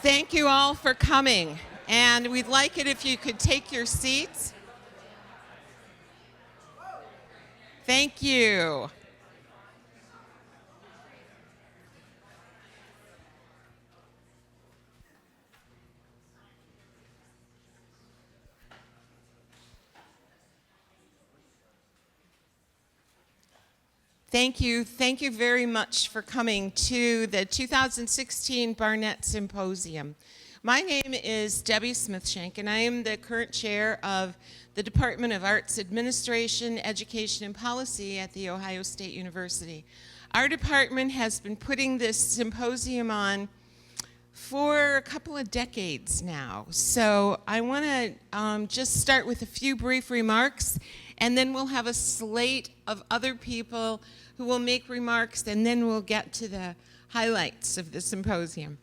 Thank you all for coming, and we'd like it if you could take your seats. Thank you. Thank you very much for coming to the 2016 Barnett Symposium. My name is Debbie Smithshank, and I am the current chair of the Department of Arts Administration, Education, and Policy at The Ohio State University. Our department has been putting this symposium on for a couple of decades now. So I want to just start with a few brief remarks, and then we'll have a slate of other people who will make remarks, and then we'll get to the highlights of the symposium.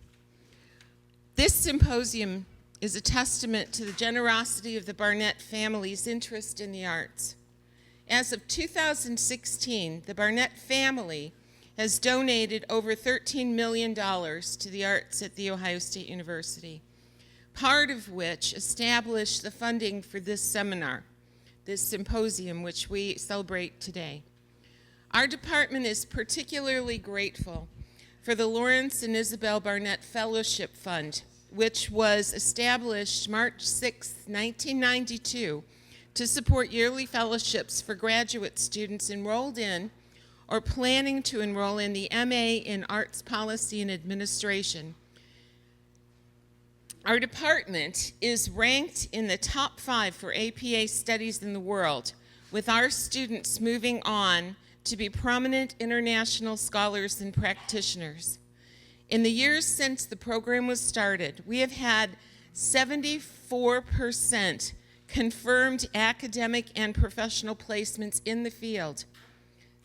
This symposium is a testament to the generosity of the Barnett family's interest in the arts. As of 2016, the Barnett family has donated over $13 million to the arts at The Ohio State University, part of which established the funding for this seminar, this symposium, which we celebrate today. Our department is particularly grateful for the Lawrence and Isabel Barnett Fellowship Fund, which was established March 6, 1992, to support yearly fellowships for graduate students enrolled in or planning to enroll in the MA in Arts Policy and Administration. Our department is ranked in the top 5 for APA studies in the world, with our students moving on to be prominent international scholars and practitioners. In the years since the program was started, we have had 74% confirmed academic and professional placements in the field.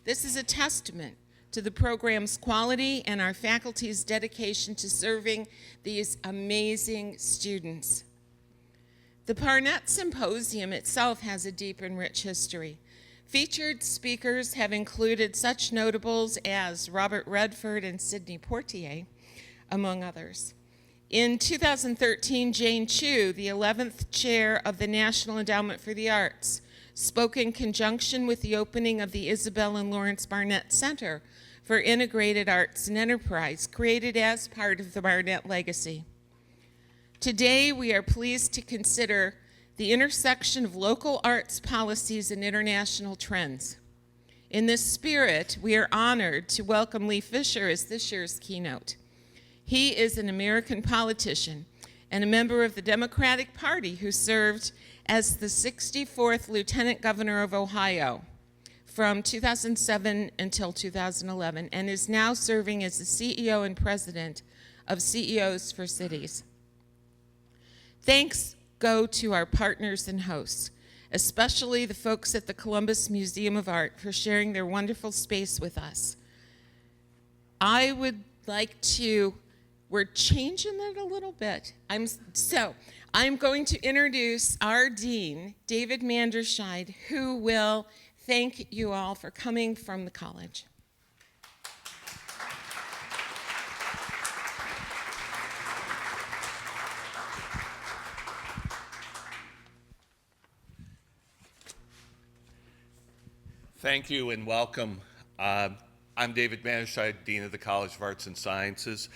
This is a testament to the program's quality and our faculty's dedication to serving these amazing students. The Barnett Symposium itself has a deep and rich history. Featured speakers have included such notables as Robert Redford and Sidney Poitier, among others. In 2013, Jane Chu, the 11th chair of the National Endowment for the Arts, spoke in conjunction with the opening of the Isabel and Lawrence Barnett Center for Integrated Arts and Enterprise, created as part of the Barnett legacy. Today, we are pleased to consider the intersection of local arts policies and international trends. In this spirit, we are honored to welcome Lee Fisher as this year's keynote. He is an American politician and a member of the Democratic Party who served as the 64th Lieutenant Governor of Ohio from 2007 until 2011, and is now serving as the CEO and President of CEOs for Cities. Thanks go to our partners and hosts, especially the folks at the Columbus Museum of Art for sharing their wonderful space with us. I would like to, we're changing it a little bit. I'm going to introduce our dean, David Manderscheid, who will thank you all for coming from the college. Thank you and welcome. I'm David Manderscheid, Dean of the College of Arts and Sciences.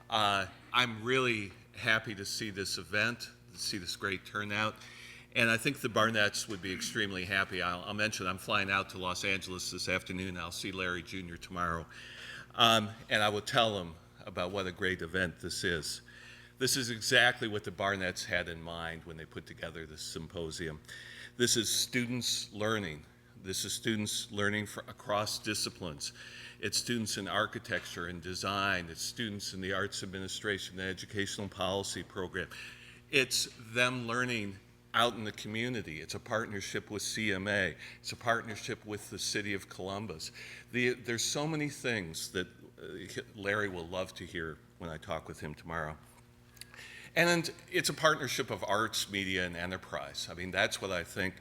I'm really happy to see this event, to see this great turnout, and I think the Barnetts would be extremely happy. I'll mention I'm flying out to Los Angeles this afternoon. I'll see Larry Jr. tomorrow, and I will tell him about what a great event this is. This is exactly what the Barnetts had in mind when they put together this symposium. This is students learning. This is students learning across disciplines. It's students in architecture and design. It's students in the arts administration and educational policy program. It's them learning out in the community. It's a partnership with CMA. It's a partnership with the city of Columbus. There's so many things that Larry will love to hear when I talk with him tomorrow. And it's a partnership of arts, media, and enterprise. I mean, that's what I think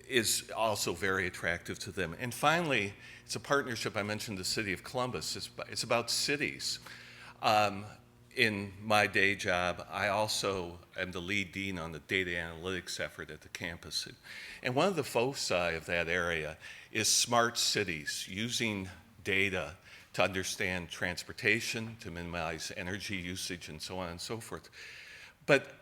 is also very attractive to them. And finally, it's a partnership. I mentioned the city of Columbus. It's about cities. in my day job, I also am the lead dean on the data analytics effort at the campus. And one of the foci of that area is smart cities, using data to understand transportation, to minimize energy usage, and so on and so forth. But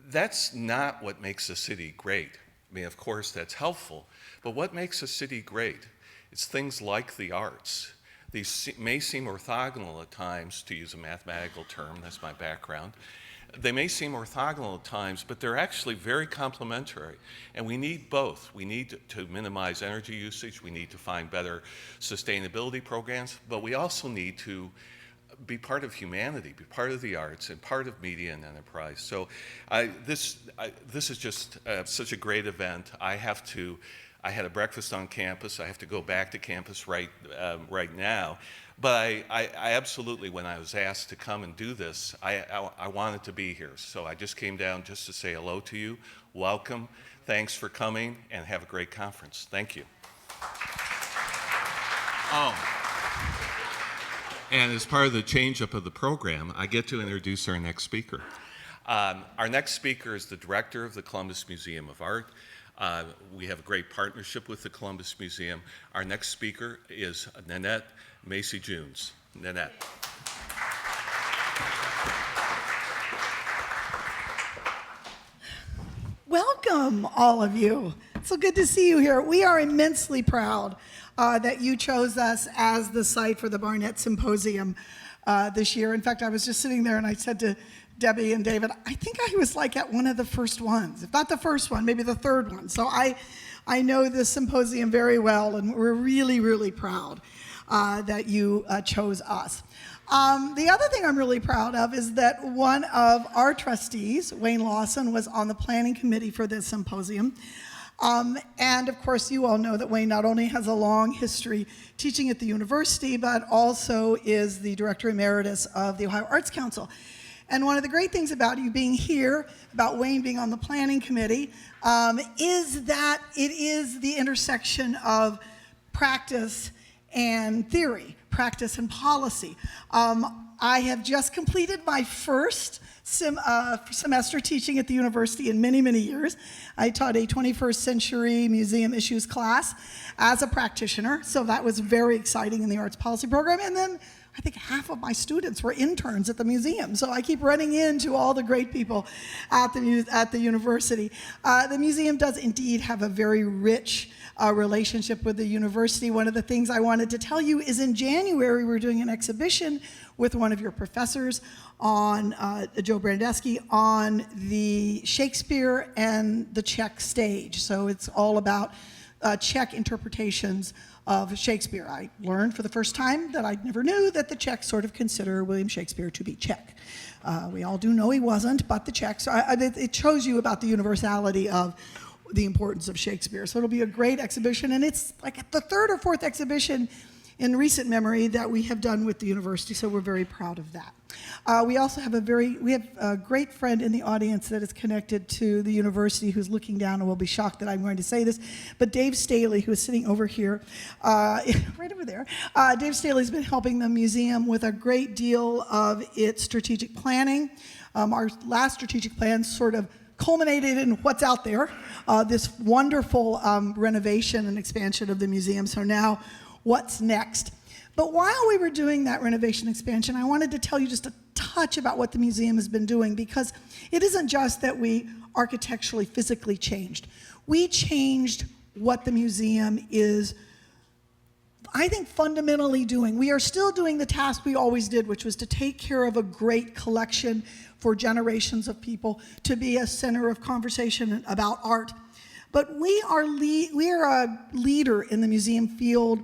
that's not what makes a city great. I mean, of course, that's helpful, but what makes a city great? It's things like the arts. These may seem orthogonal at times, to use a mathematical term, that's my background. They may seem orthogonal at times, but they're actually very complementary. And we need both. We need to minimize energy usage, we need to find better sustainability programs, but we also need to be part of humanity, be part of the arts, and part of media and enterprise. So this is just such a great event. I had a breakfast on campus. I have to go back to campus right now. But I absolutely, when I was asked to come and do this, I wanted to be here. So I just came down just to say hello to you. Welcome. Thanks for coming, and have a great conference. Thank you. And as part of the change-up of the program, I get to introduce our next speaker. Our next speaker is the director of the Columbus Museum of Art. We have a great partnership with the Columbus Museum. Our next speaker is Nanette Macy-Junes. Nanette. Welcome, all of you. So good to see you here. We are immensely proud that you chose us as the site for the Barnett Symposium this year. In fact, I was just sitting there and I said to Debbie and David, I think I was like at one of the first ones, if not the first one, maybe the third one. So I know this symposium very well, and we're really, really proud that you chose us. The other thing I'm really proud of is that one of our trustees, Wayne Lawson, was on the planning committee for this symposium. And of course, you all know that Wayne not only has a long history teaching at the university, but also is the director emeritus of the Ohio Arts Council. And one of the great things about you being here, about Wayne being on the planning committee, is that it is the intersection of practice and theory, practice and policy. I have just completed my first semester teaching at the university in many, many years. I taught a 21st century museum issues class as a practitioner, so that was very exciting in the arts policy program. And then I think half of my students were interns at the museum, so I keep running into all the great people at the university. The museum does indeed have a very rich relationship with the university. One of the things I wanted to tell you is in January, we're doing an exhibition with one of your professors on Joe Brandeschi on the Shakespeare and the Czech stage. So it's all about Czech interpretations of Shakespeare. I learned for the first time that I never knew that the Czechs sort of consider William Shakespeare to be Czech. We all do know he wasn't, but the Czechs, it shows you about the universality of the importance of Shakespeare. So it'll be a great exhibition, and it's like the third or fourth exhibition in recent memory that we have done with the university, so we're very proud of that. We also have a great friend in the audience that is connected to the university who's looking down and will be shocked that I'm going to say this, but Dave Staley, who is sitting over here, right over there. Dave Staley's been helping the museum with a great deal of its strategic planning. Our last strategic plan sort of culminated in what's out there, this wonderful renovation and expansion of the museum. So now, what's next? But while we were doing that renovation expansion, I wanted to tell you just a touch about what the museum has been doing, because it isn't just that we architecturally, physically changed. We changed what the museum is, I think, fundamentally doing. We are still doing the task we always did, which was to take care of a great collection for generations of people, to be a center of conversation about art. But we are a leader in the museum field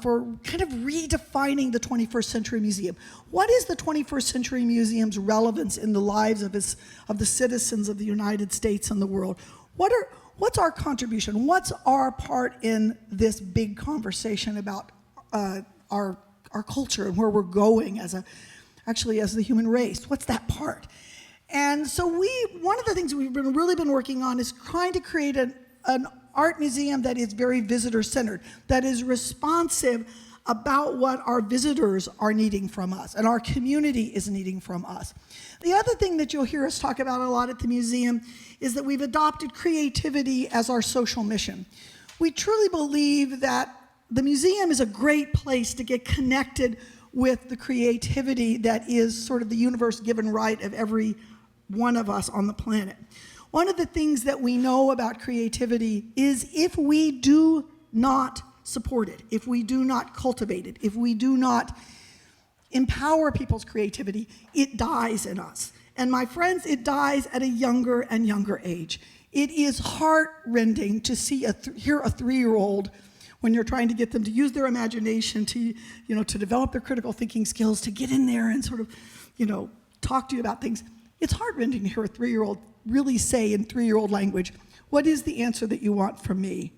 for kind of redefining the 21st century museum. What is the 21st century museum's relevance in the lives of the citizens of the United States and the world? What's our contribution? What's our part in this big conversation about our culture and where we're going as the human race? What's that part? And so one of the things we've really been working on is trying to create an art museum that is very visitor-centered, that is responsive about what our visitors are needing from us and our community is needing from us. The other thing that you'll hear us talk about a lot at the museum is that we've adopted creativity as our social mission. We truly believe that the museum is a great place to get connected with the creativity that is sort of the universe-given right of every one of us on the planet. One of the things that we know about creativity is if we do not support it, if we do not cultivate it, if we do not empower people's creativity, it dies in us. And my friends, it dies at a younger and younger age. It is heart-rending to hear a 3-year-old when you're trying to get them to use their imagination, to develop their critical thinking skills, to get in there and sort of, talk to you about things. It's heart-rending to hear a 3-year-old really say in 3-year-old language, what is the answer that you want from me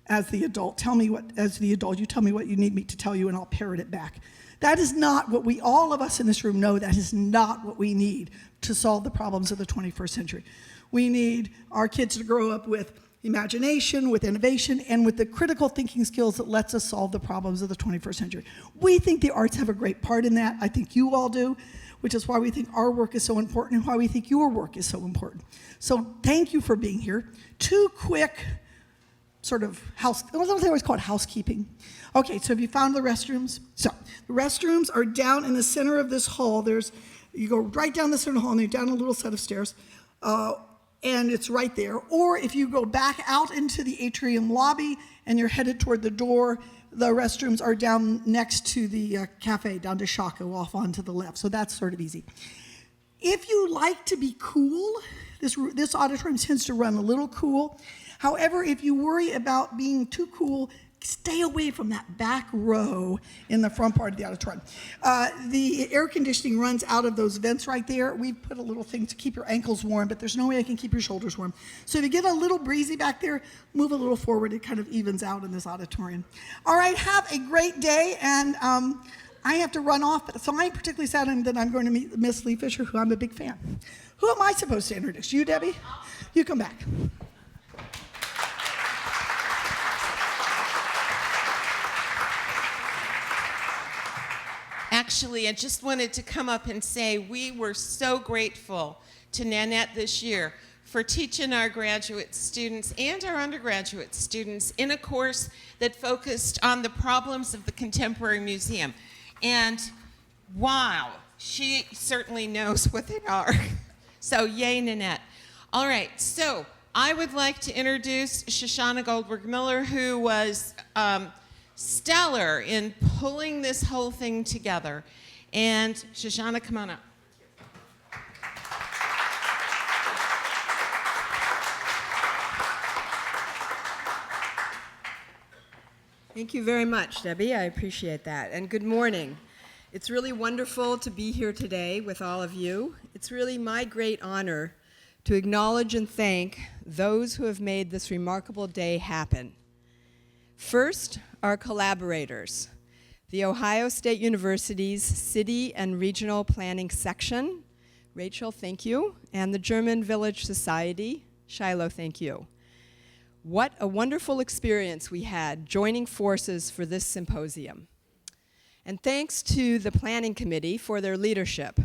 as the adult? You tell me what you need me to tell you and I'll parrot it back. That is not what all of us in this room know, that is not what we need to solve the problems of the 21st century. We need our kids to grow up with imagination, with innovation, and with the critical thinking skills that lets us solve the problems of the 21st century. We think the arts have a great part in that. I think you all do, which is why we think our work is so important and why we think your work is so important. So thank you for being here. 2 quick sort of they always call it housekeeping. Okay, so have you found the restrooms? So the restrooms are down in the center of this hall. You go right down the center of the hall and you're down a little set of stairs. And it's right there. Or if you go back out into the atrium lobby and you're headed toward the door, the restrooms are down next to the cafe, down to Shaco, off onto the left. So that's sort of easy. If you like to be cool, this auditorium tends to run a little cool. However, if you worry about being too cool, stay away from that back row in the front part of the auditorium. The air conditioning runs out of those vents right there. We've put a little thing to keep your ankles warm, but there's no way I can keep your shoulders warm. So if you get a little breezy back there, move a little forward. It kind of evens out in this auditorium. All right, have a great day. And I have to run off, so I'm particularly sad that I'm going to meet Miss Lee Fisher, who I'm a big fan. Who am I supposed to introduce? You, Debbie? You come back. Actually, I just wanted to come up and say we were so grateful to Nanette this year for teaching our graduate students and our undergraduate students in a course that focused on the problems of the contemporary museum. And wow, she certainly knows what they are. So yay, Nanette. All right, so I would like to introduce Shoshana Goldberg-Miller, who was stellar in pulling this whole thing together. And Shoshana, come on up. Thank you very much, Debbie. I appreciate that. And good morning. It's really wonderful to be here today with all of you. It's really my great honor to acknowledge and thank those who have made this remarkable day happen. First, our collaborators, the Ohio State University's City and Regional Planning Section, Rachel, thank you, and the German Village Society, Shiloh, thank you. What a wonderful experience we had joining forces for this symposium. And thanks to the Planning Committee for their leadership,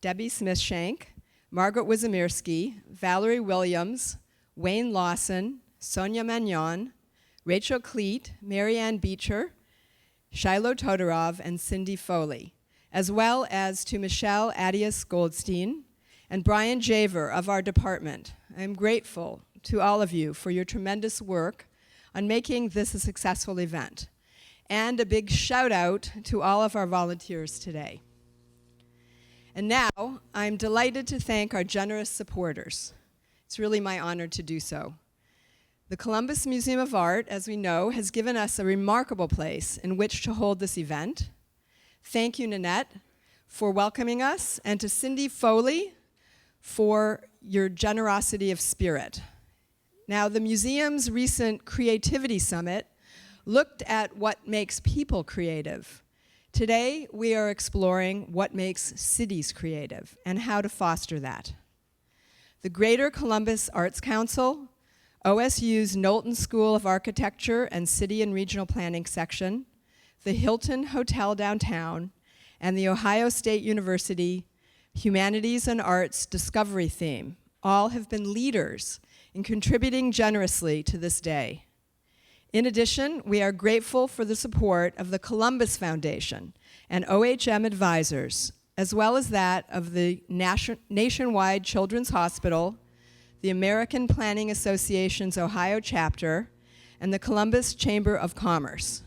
Debbie Smith-Shank, Margaret Wizimirski, Valerie Williams, Wayne Lawson, Sonia Magnon, Rachel Cleet, Marianne Beecher, Shiloh Todorov, and Cindy Foley, as well as to Michelle Adias Goldstein and Brian Javer of our department. I'm grateful to all of you for your tremendous work on making this a successful event. And a big shout out to all of our volunteers today. And now, I'm delighted to thank our generous supporters. It's really my honor to do so. The Columbus Museum of Art, as we know, has given us a remarkable place in which to hold this event. Thank you, Nanette, for welcoming us, and to Cindy Foley for your generosity of spirit. Now, the museum's recent Creativity Summit looked at what makes people creative. Today, we are exploring what makes cities creative and how to foster that. The Greater Columbus Arts Council, OSU's Knowlton School of Architecture and City and Regional Planning Section, the Hilton Hotel downtown, and the Ohio State University Humanities and Arts Discovery theme all have been leaders in contributing generously to this day. In addition, we are grateful for the support of the Columbus Foundation and OHM advisors, as well as that of the Nationwide Children's Hospital, the American Planning Association's Ohio chapter, and the Columbus Chamber of Commerce.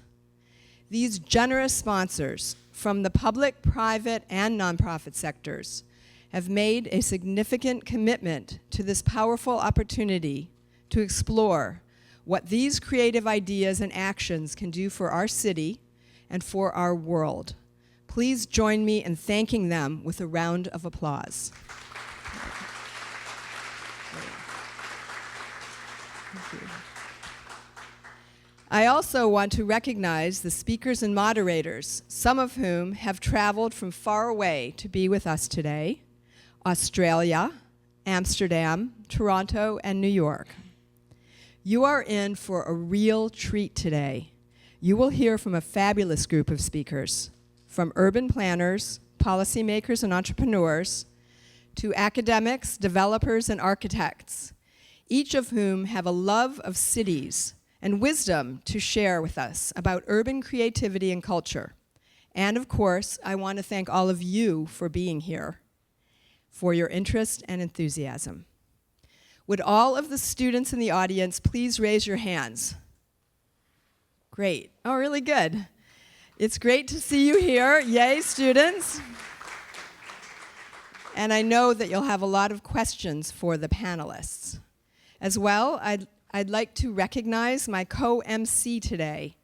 These generous sponsors from the public, private, and nonprofit sectors have made a significant commitment to this powerful opportunity to explore what these creative ideas and actions can do for our city and for our world. Please join me in thanking them with a round of applause. Thank you. I also want to recognize the speakers and moderators, some of whom have traveled from far away to be with us today: Australia, Amsterdam, Toronto, and New York. You are in for a real treat today. You will hear from a fabulous group of speakers, from urban planners, policymakers, and entrepreneurs, to academics, developers, and architects, each of whom have a love of cities and wisdom to share with us about urban creativity and culture. And of course, I want to thank all of you for being here, for your interest and enthusiasm. Would all of the students in the audience please raise your hands? Great. Oh, really good. It's great to see you here. Yay, students. And I know that you'll have a lot of questions for the panelists. As well, I'd like to recognize my co-MC today,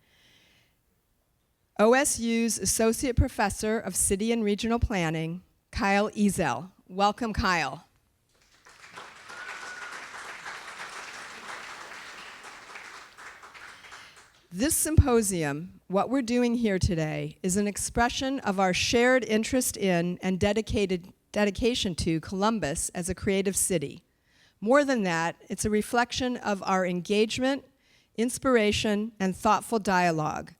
OSU's Associate Professor of City and Regional Planning, Kyle Isabel. Welcome, Kyle. This symposium, what we're doing here today, is an expression of our shared interest in and dedication to Columbus as a creative city. More than that, it's a reflection of our engagement, inspiration, and thoughtful dialogue,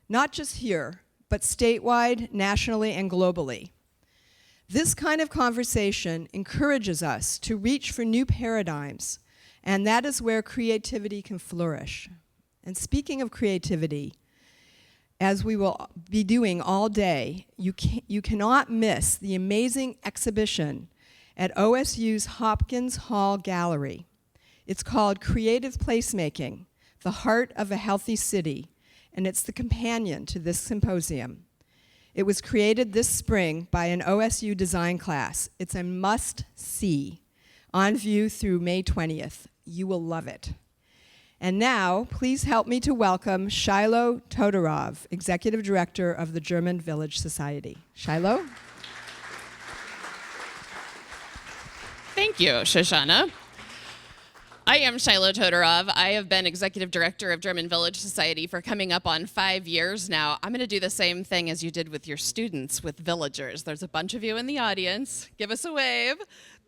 not just here, but statewide, nationally, and globally. This kind of conversation encourages us to reach for new paradigms, and that is where creativity can flourish. And speaking of creativity, as we will be doing all day, you cannot miss the amazing exhibition at OSU's Hopkins Hall Gallery. It's called Creative Placemaking, the Heart of a Healthy City, and it's the companion to this symposium. It was created this spring by an OSU design class. It's a must-see, on view through May 20th. You will love it. And now, please help me to welcome Shiloh Todorov, Executive Director of the German Village Society. Shiloh? Thank you, Shoshana. I am Shiloh Todorov. I have been Executive Director of German Village Society for coming up on 5 years now. I'm going to do the same thing as you did with your students, with villagers. There's a bunch of you in the audience. Give us a wave.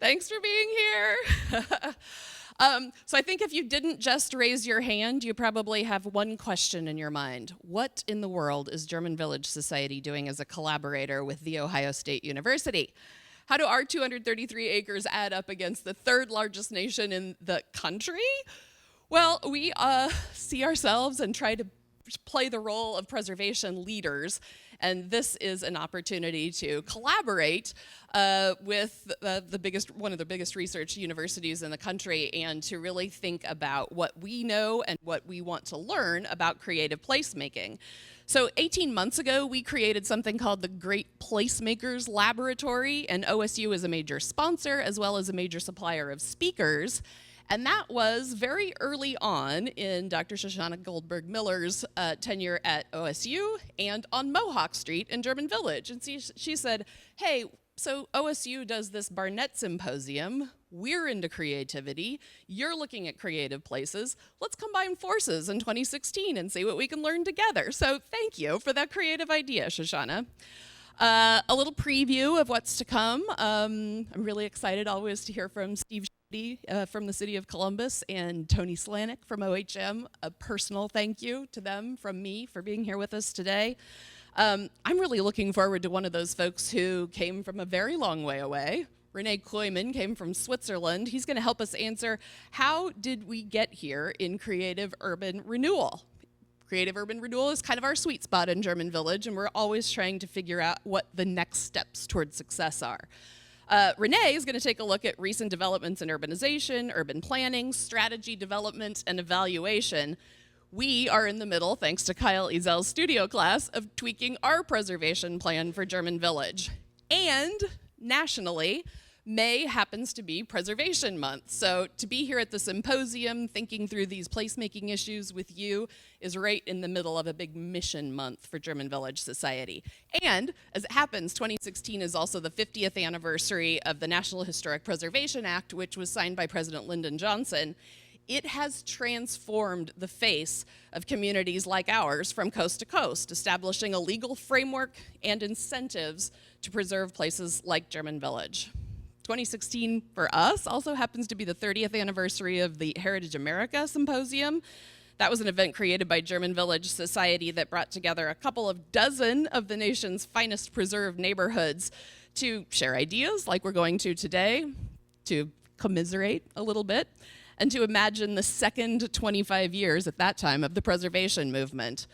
Thanks for being here. So I think if you didn't just raise your hand, you probably have one question in your mind. What in the world is German Village Society doing as a collaborator with The Ohio State University? How do our 233 acres add up against the third largest nation in the country? Well, we see ourselves and try to play the role of preservation leaders, and this is an opportunity to collaborate with one of the biggest research universities in the country, and to really think about what we know and what we want to learn about creative placemaking. So 18 months ago, we created something called the Great Placemakers Laboratory, and OSU is a major sponsor as well as a major supplier of speakers. And that was very early on in Dr. Shoshana Goldberg Miller's tenure at OSU and on Mohawk Street in German Village. And she said, hey, so OSU does this Barnett Symposium. We're into creativity. You're looking at creative places. Let's combine forces in 2016 and see what we can learn together. So thank you for that creative idea, Shoshana. A little preview of what's to come. I'm really excited always to hear from Steve Society from the city of Columbus and Tony Slanik from OHM. A personal thank you to them from me for being here with us today. I'm really looking forward to one of those folks who came from a very long way away. Rene Kloeman came from Switzerland. He's going to help us answer, how did we get here in creative urban renewal? Creative urban renewal is kind of our sweet spot in German Village, and we're always trying to figure out what the next steps towards success are. Renee is going to take a look at recent developments in urbanization, urban planning, strategy development, and evaluation. We are in the middle, thanks to Kyle Ezel's studio class, of tweaking our preservation plan for German Village. And nationally, May happens to be Preservation Month. So to be here at the symposium thinking through these placemaking issues with you is right in the middle of a big mission month for German Village Society. And as it happens, 2016 is also the 50th anniversary of the National Historic Preservation Act, which was signed by President Lyndon Johnson. It has transformed the face of communities like ours from coast to coast, establishing a legal framework and incentives to preserve places like German Village. 2016 for us also happens to be the 30th anniversary of the Heritage America Symposium. That was an event created by German Village Society that brought together a couple of dozen of the nation's finest preserved neighborhoods to share ideas like we're going to today, to commiserate a little bit, and to imagine the second 25 years at that time of the preservation movement.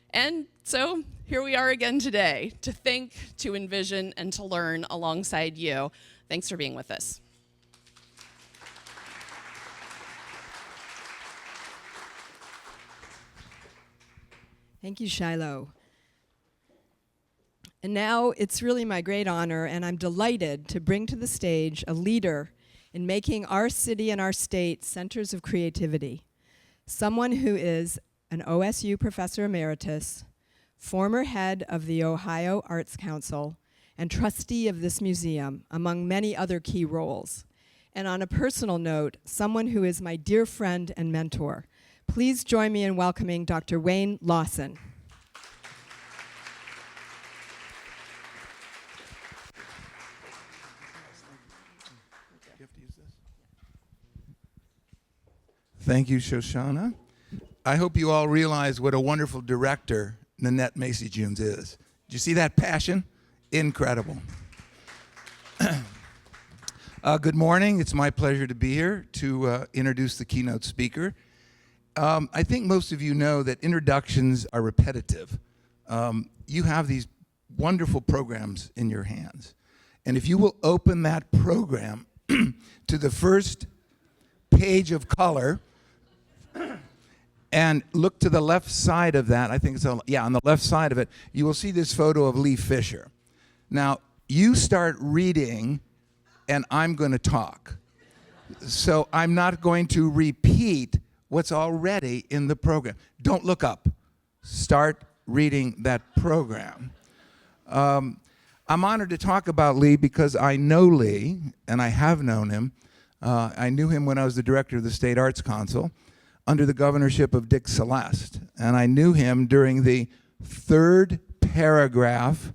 And so here we are again today to think, to envision, and to learn alongside you. Thanks for being with us. Thank you, Shiloh. And now it's really my great honor, and I'm delighted to bring to the stage a leader in making our city and our state centers of creativity. Someone who is an OSU professor emeritus, former head of the Ohio Arts Council, and trustee of this museum, among many other key roles. And on a personal note, someone who is my dear friend and mentor. Please join me in welcoming Dr. Wayne Lawson. Thank you, Shoshana. I hope you all realize what a wonderful director Nanette Macy-Junes is. Did you see that passion? Incredible. Good morning. It's my pleasure to be here to introduce the keynote speaker. I think most of you know that introductions are repetitive. You have these wonderful programs in your hands. And if you will open that program to the first page of color and look to the left side of that, I think it's on the left side of it, you will see this photo of Lee Fisher. Now, you start reading, and I'm going to talk. So I'm not going to repeat what's already in the program. Don't look up. Start reading that program. I'm honored to talk about Lee because I know Lee, and I have known him. I knew him when I was the director of the State Arts Council under the governorship of Dick Celeste. And I knew him during the third paragraph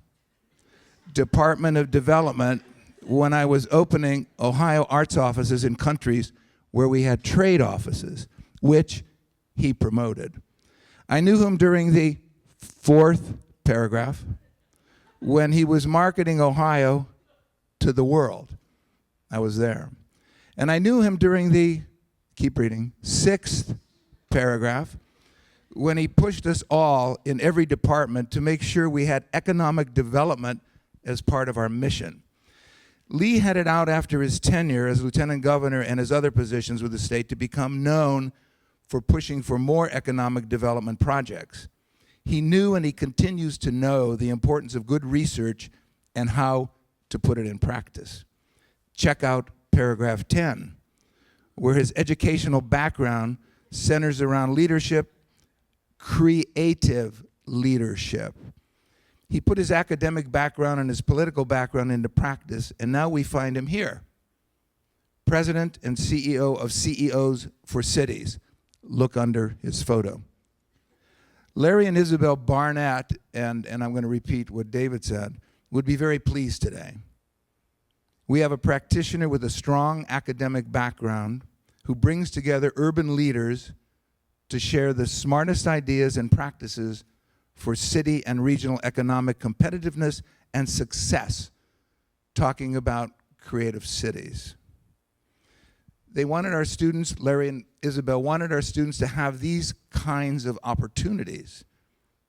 Department of Development when I was opening Ohio arts offices in countries where we had trade offices, which he promoted. I knew him during the fourth paragraph when he was marketing Ohio to the world. I was there. And I knew him during the, keep reading, sixth paragraph when he pushed us all in every department to make sure we had economic development as part of our mission. Lee headed out after his tenure as lieutenant governor and his other positions with the state to become known for pushing for more economic development projects. He knew and he continues to know the importance of good research and how to put it in practice. Check out paragraph 10, where his educational background centers around leadership, creative leadership. He put his academic background and his political background into practice, and now we find him here. President and CEO of CEOs for Cities. Look under his photo. Larry and Isabel Barnett, and I'm going to repeat what David said, would be very pleased today. We have a practitioner with a strong academic background who brings together urban leaders to share the smartest ideas and practices for city and regional economic competitiveness and success, talking about creative cities. They wanted our students, Larry and Isabel, wanted our students to have these kinds of opportunities,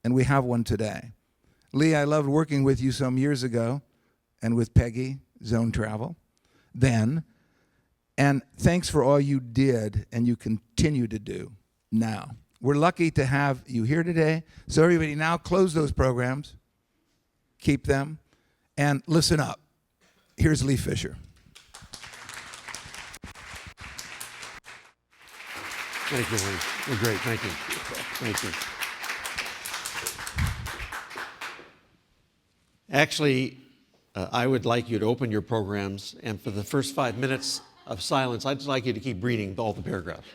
and we have one today. Lee, I loved working with you some years ago, and with Peggy, Zone Travel, then, and thanks for all you did and you continue to do now. We're lucky to have you here today, so everybody now close those programs, keep them, and listen up. Here's Lee Fisher. Thank you, Wayne. You're great. Thank you. Thank you. Actually, I would like you to open your programs, and for the first 5 minutes of silence, I'd just like you to keep reading all the paragraphs.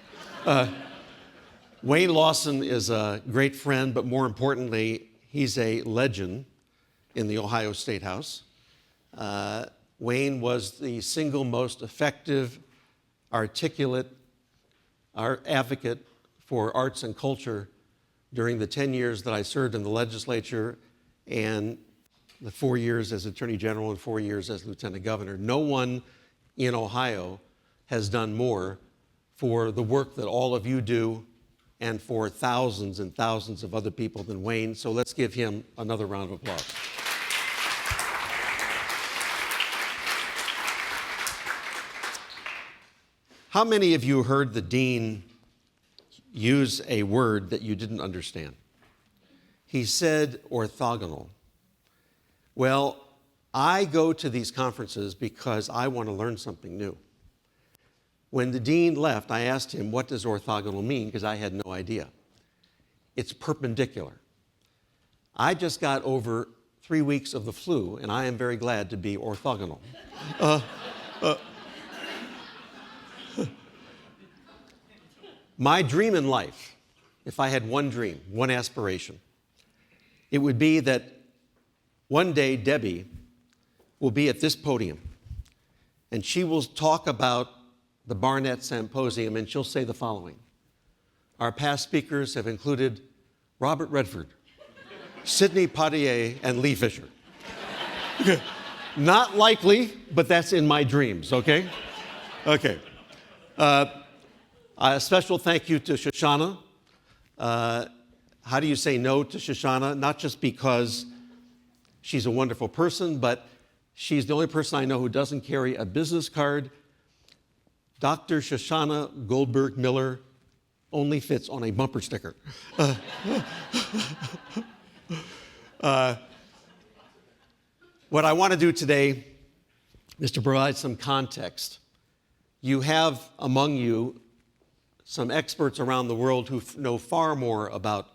Wayne Lawson is a great friend, but more importantly, he's a legend in the Ohio State House. Wayne was the single most effective, articulate, our advocate for arts and culture during the 10 years that I served in the legislature and the 4 years as Attorney General and 4 years as Lieutenant Governor. No one in Ohio has done more for the work that all of you do and for thousands and thousands of other people than Wayne. So let's give him another round of applause. How many of you heard the dean use a word that you didn't understand? He said orthogonal. Well, I go to these conferences because I want to learn something new. When the dean left, I asked him, what does orthogonal mean? Because I had no idea. It's perpendicular. I just got over 3 weeks of the flu, and I am very glad to be orthogonal. My dream in life, if I had one dream, one aspiration, it would be that one day Debbie will be at this podium and she will talk about the Barnett Symposium and she'll say the following. Our past speakers have included Robert Redford, Sidney Poitier, and Lee Fisher. Not likely, but that's in my dreams, okay? Okay. A special thank you to Shoshana. How do you say no to Shoshana? Not just because she's a wonderful person, but she's the only person I know who doesn't carry a business card. Dr. Shoshana Goldberg Miller only fits on a bumper sticker. What I want to do today is to provide some context. You have among you some experts around the world who know far more about,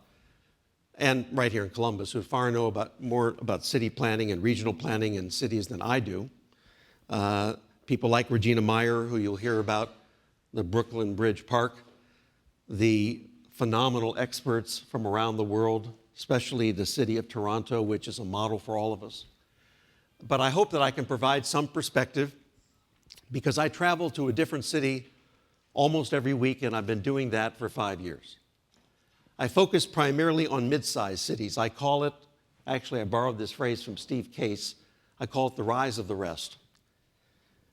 and right here in Columbus, who know more about city planning and regional planning in cities than I do. People like Regina Meyer, who you'll hear about, the Brooklyn Bridge Park, the phenomenal experts from around the world, especially the city of Toronto, which is a model for all of us. But I hope that I can provide some perspective because I travel to a different city almost every week, and I've been doing that for 5 years. I focus primarily on mid-sized cities. I call it, actually I borrowed this phrase from Steve Case, I call it the rise of the rest.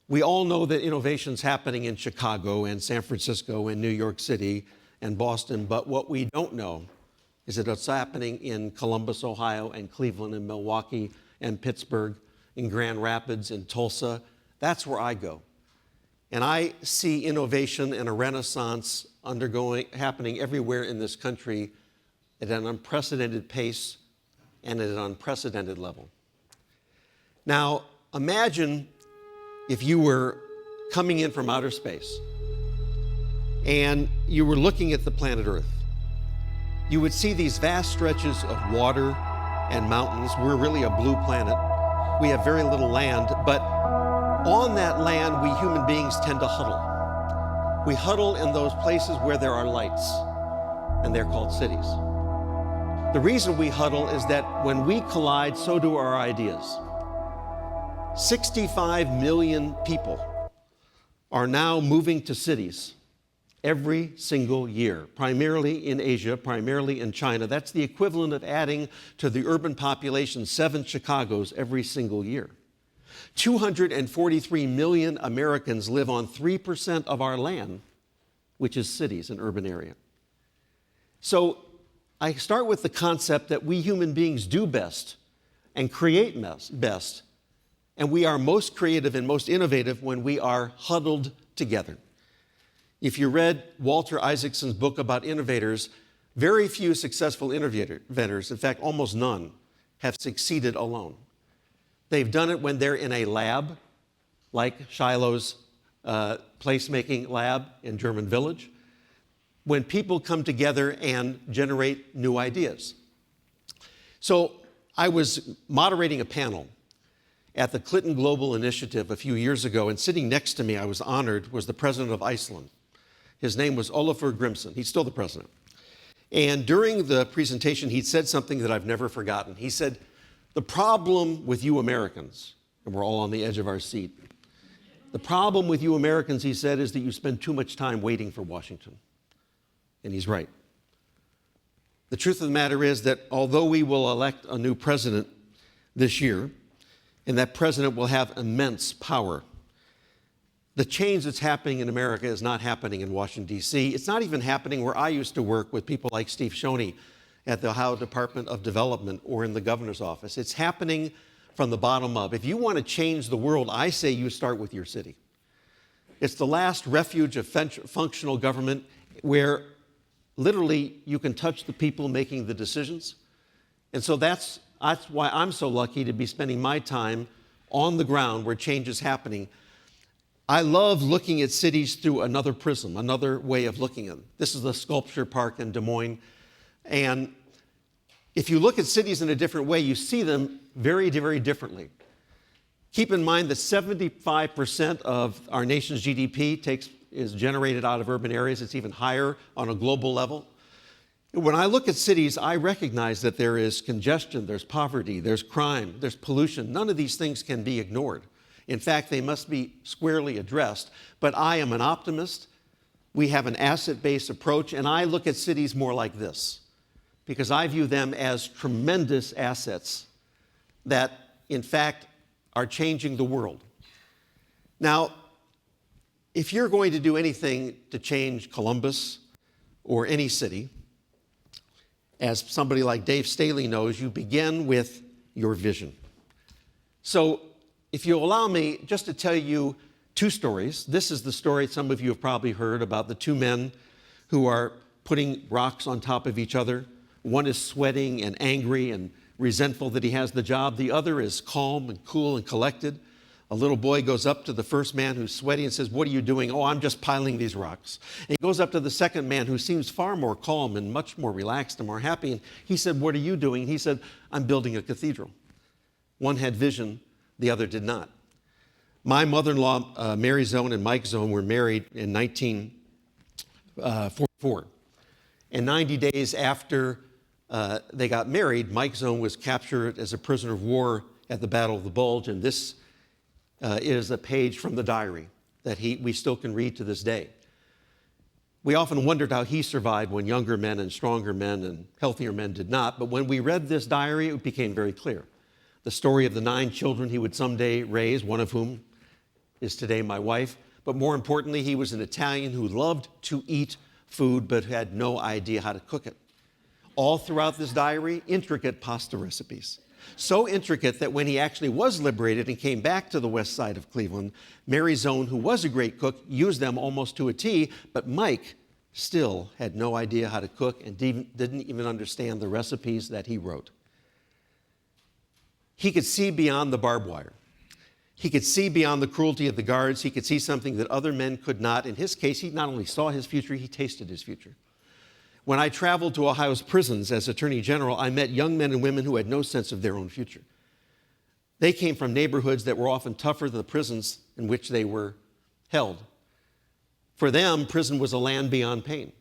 We all know that innovation's happening in Chicago and San Francisco and New York City and Boston, but what we don't know is that it's happening in Columbus, Ohio, and Cleveland and Milwaukee and Pittsburgh, in Grand Rapids and Tulsa. That's where I go. And I see innovation and a renaissance happening everywhere in this country at an unprecedented pace and at an unprecedented level. Now, imagine if you were coming in from outer space and you were looking at the planet Earth. You would see these vast stretches of water and mountains. We're really a blue planet. We have very little land, but on that land, we human beings tend to huddle. We huddle in those places where there are lights, and they're called cities. The reason we huddle is that when we collide, so do our ideas. 65 million people are now moving to cities every single year, primarily in Asia, primarily in China. That's the equivalent of adding to the urban population 7 Chicagos every single year. 243 million Americans live on 3% of our land, which is cities, an urban area. So I start with the concept that we human beings do best and create best, and we are most creative and most innovative when we are huddled together. If you read Walter Isaacson's book about innovators, very few successful inventors, in fact, almost none, have succeeded alone. They've done it when they're in a lab, like Shiloh's placemaking lab in German Village, when people come together and generate new ideas. So I was moderating a panel at the Clinton Global Initiative a few years ago, and sitting next to me, I was honored, was the president of Iceland. His name was Ólafur Grímsson. He's still the president. And during the presentation, he said something that I've never forgotten. He said, "The problem with you Americans," and we're all on the edge of our seat, "the problem with you Americans," he said, "is that you spend too much time waiting for Washington." And he's right. The truth of the matter is that although we will elect a new president this year, and that president will have immense power, the change that's happening in America is not happening in Washington, D.C. It's not even happening where I used to work with people like Steve Shoney at the Ohio Department of Development or in the governor's office. It's happening from the bottom up. If you want to change the world, I say you start with your city. It's the last refuge of functional government where literally you can touch the people making the decisions. And so that's why I'm so lucky to be spending my time on the ground where change is happening. I love looking at cities through another prism, another way of looking at them. This is the sculpture park in Des Moines. And if you look at cities in a different way, you see them very, very differently. Keep in mind that 75% of our nation's GDP is generated out of urban areas. It's even higher on a global level. When I look at cities, I recognize that there is congestion, there's poverty, there's crime, there's pollution. None of these things can be ignored. In fact, they must be squarely addressed. But I am an optimist. We have an asset-based approach, and I look at cities more like this, because I view them as tremendous assets that, in fact, are changing the world. Now, if you're going to do anything to change Columbus or any city, as somebody like Dave Staley knows, you begin with your vision. So if you allow me just to tell you two stories. This is the story some of you have probably heard about the two men who are putting rocks on top of each other. One is sweating and angry and resentful that he has the job. The other is calm and cool and collected. A little boy goes up to the first man who's sweaty and says, "What are you doing?" "Oh, I'm just piling these rocks." And he goes up to the second man who seems far more calm and much more relaxed and more happy. And he said, "What are you doing?" And he said, "I'm building a cathedral." One had vision, the other did not. My mother-in-law, Mary Zone and Mike Zone, were married in 1944. And 90 days after they got married, Mike Zone was captured as a prisoner of war at the Battle of the Bulge, and this is a page from the diary that we still can read to this day. We often wondered how he survived when younger men and stronger men and healthier men did not, but when we read this diary, it became very clear. The story of the 9 children he would someday raise, one of whom is today my wife, but more importantly, he was an Italian who loved to eat food but had no idea how to cook it. All throughout this diary, intricate pasta recipes. So intricate that when he actually was liberated and came back to the west side of Cleveland, Mary Zone, who was a great cook, used them almost to a T, but Mike still had no idea how to cook and didn't even understand the recipes that he wrote. He could see beyond the barbed wire. He could see beyond the cruelty of the guards. He could see something that other men could not. In his case, he not only saw his future, he tasted his future. When I traveled to Ohio's prisons as Attorney General, I met young men and women who had no sense of their own future. They came from neighborhoods that were often tougher than the prisons in which they were held. For them, prison was a land beyond pain.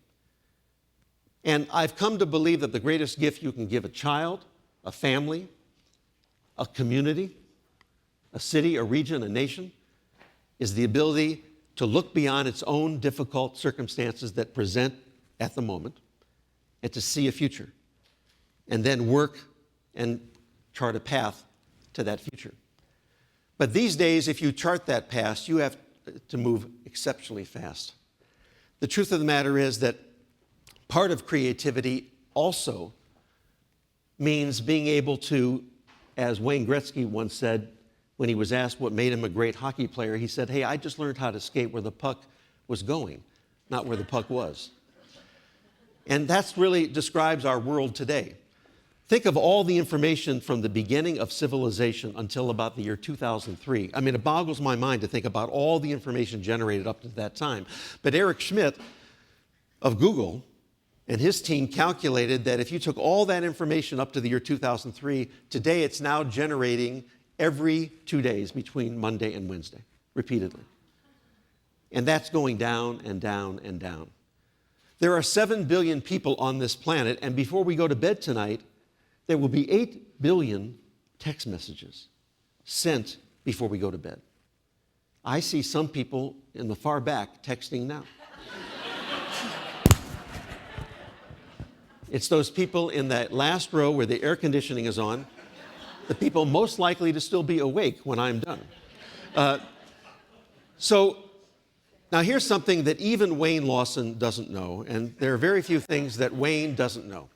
And I've come to believe that the greatest gift you can give a child, a family, a community, a city, a region, a nation, is the ability to look beyond its own difficult circumstances that present at the moment and to see a future, and then work and chart a path to that future. But these days, if you chart that path, you have to move exceptionally fast. The truth of the matter is that part of creativity also means being able to, as Wayne Gretzky once said when he was asked what made him a great hockey player, he said, "Hey, I just learned how to skate where the puck was going, not where the puck was." And that really describes our world today. Think of all the information from the beginning of civilization until about the year 2003. I mean, it boggles my mind to think about all the information generated up to that time. But Eric Schmidt of Google and his team calculated that if you took all that information up to the year 2003, today it's now generating every 2 days between Monday and Wednesday, repeatedly. And that's going down and down and down. There are 7 billion people on this planet, and before we go to bed tonight, there will be 8 billion text messages sent before we go to bed. I see some people in the far back texting now. It's those people in that last row where the air conditioning is on, the people most likely to still be awake when I'm done. So now here's something that even Wayne Lawson doesn't know, and there are very few things that Wayne doesn't know.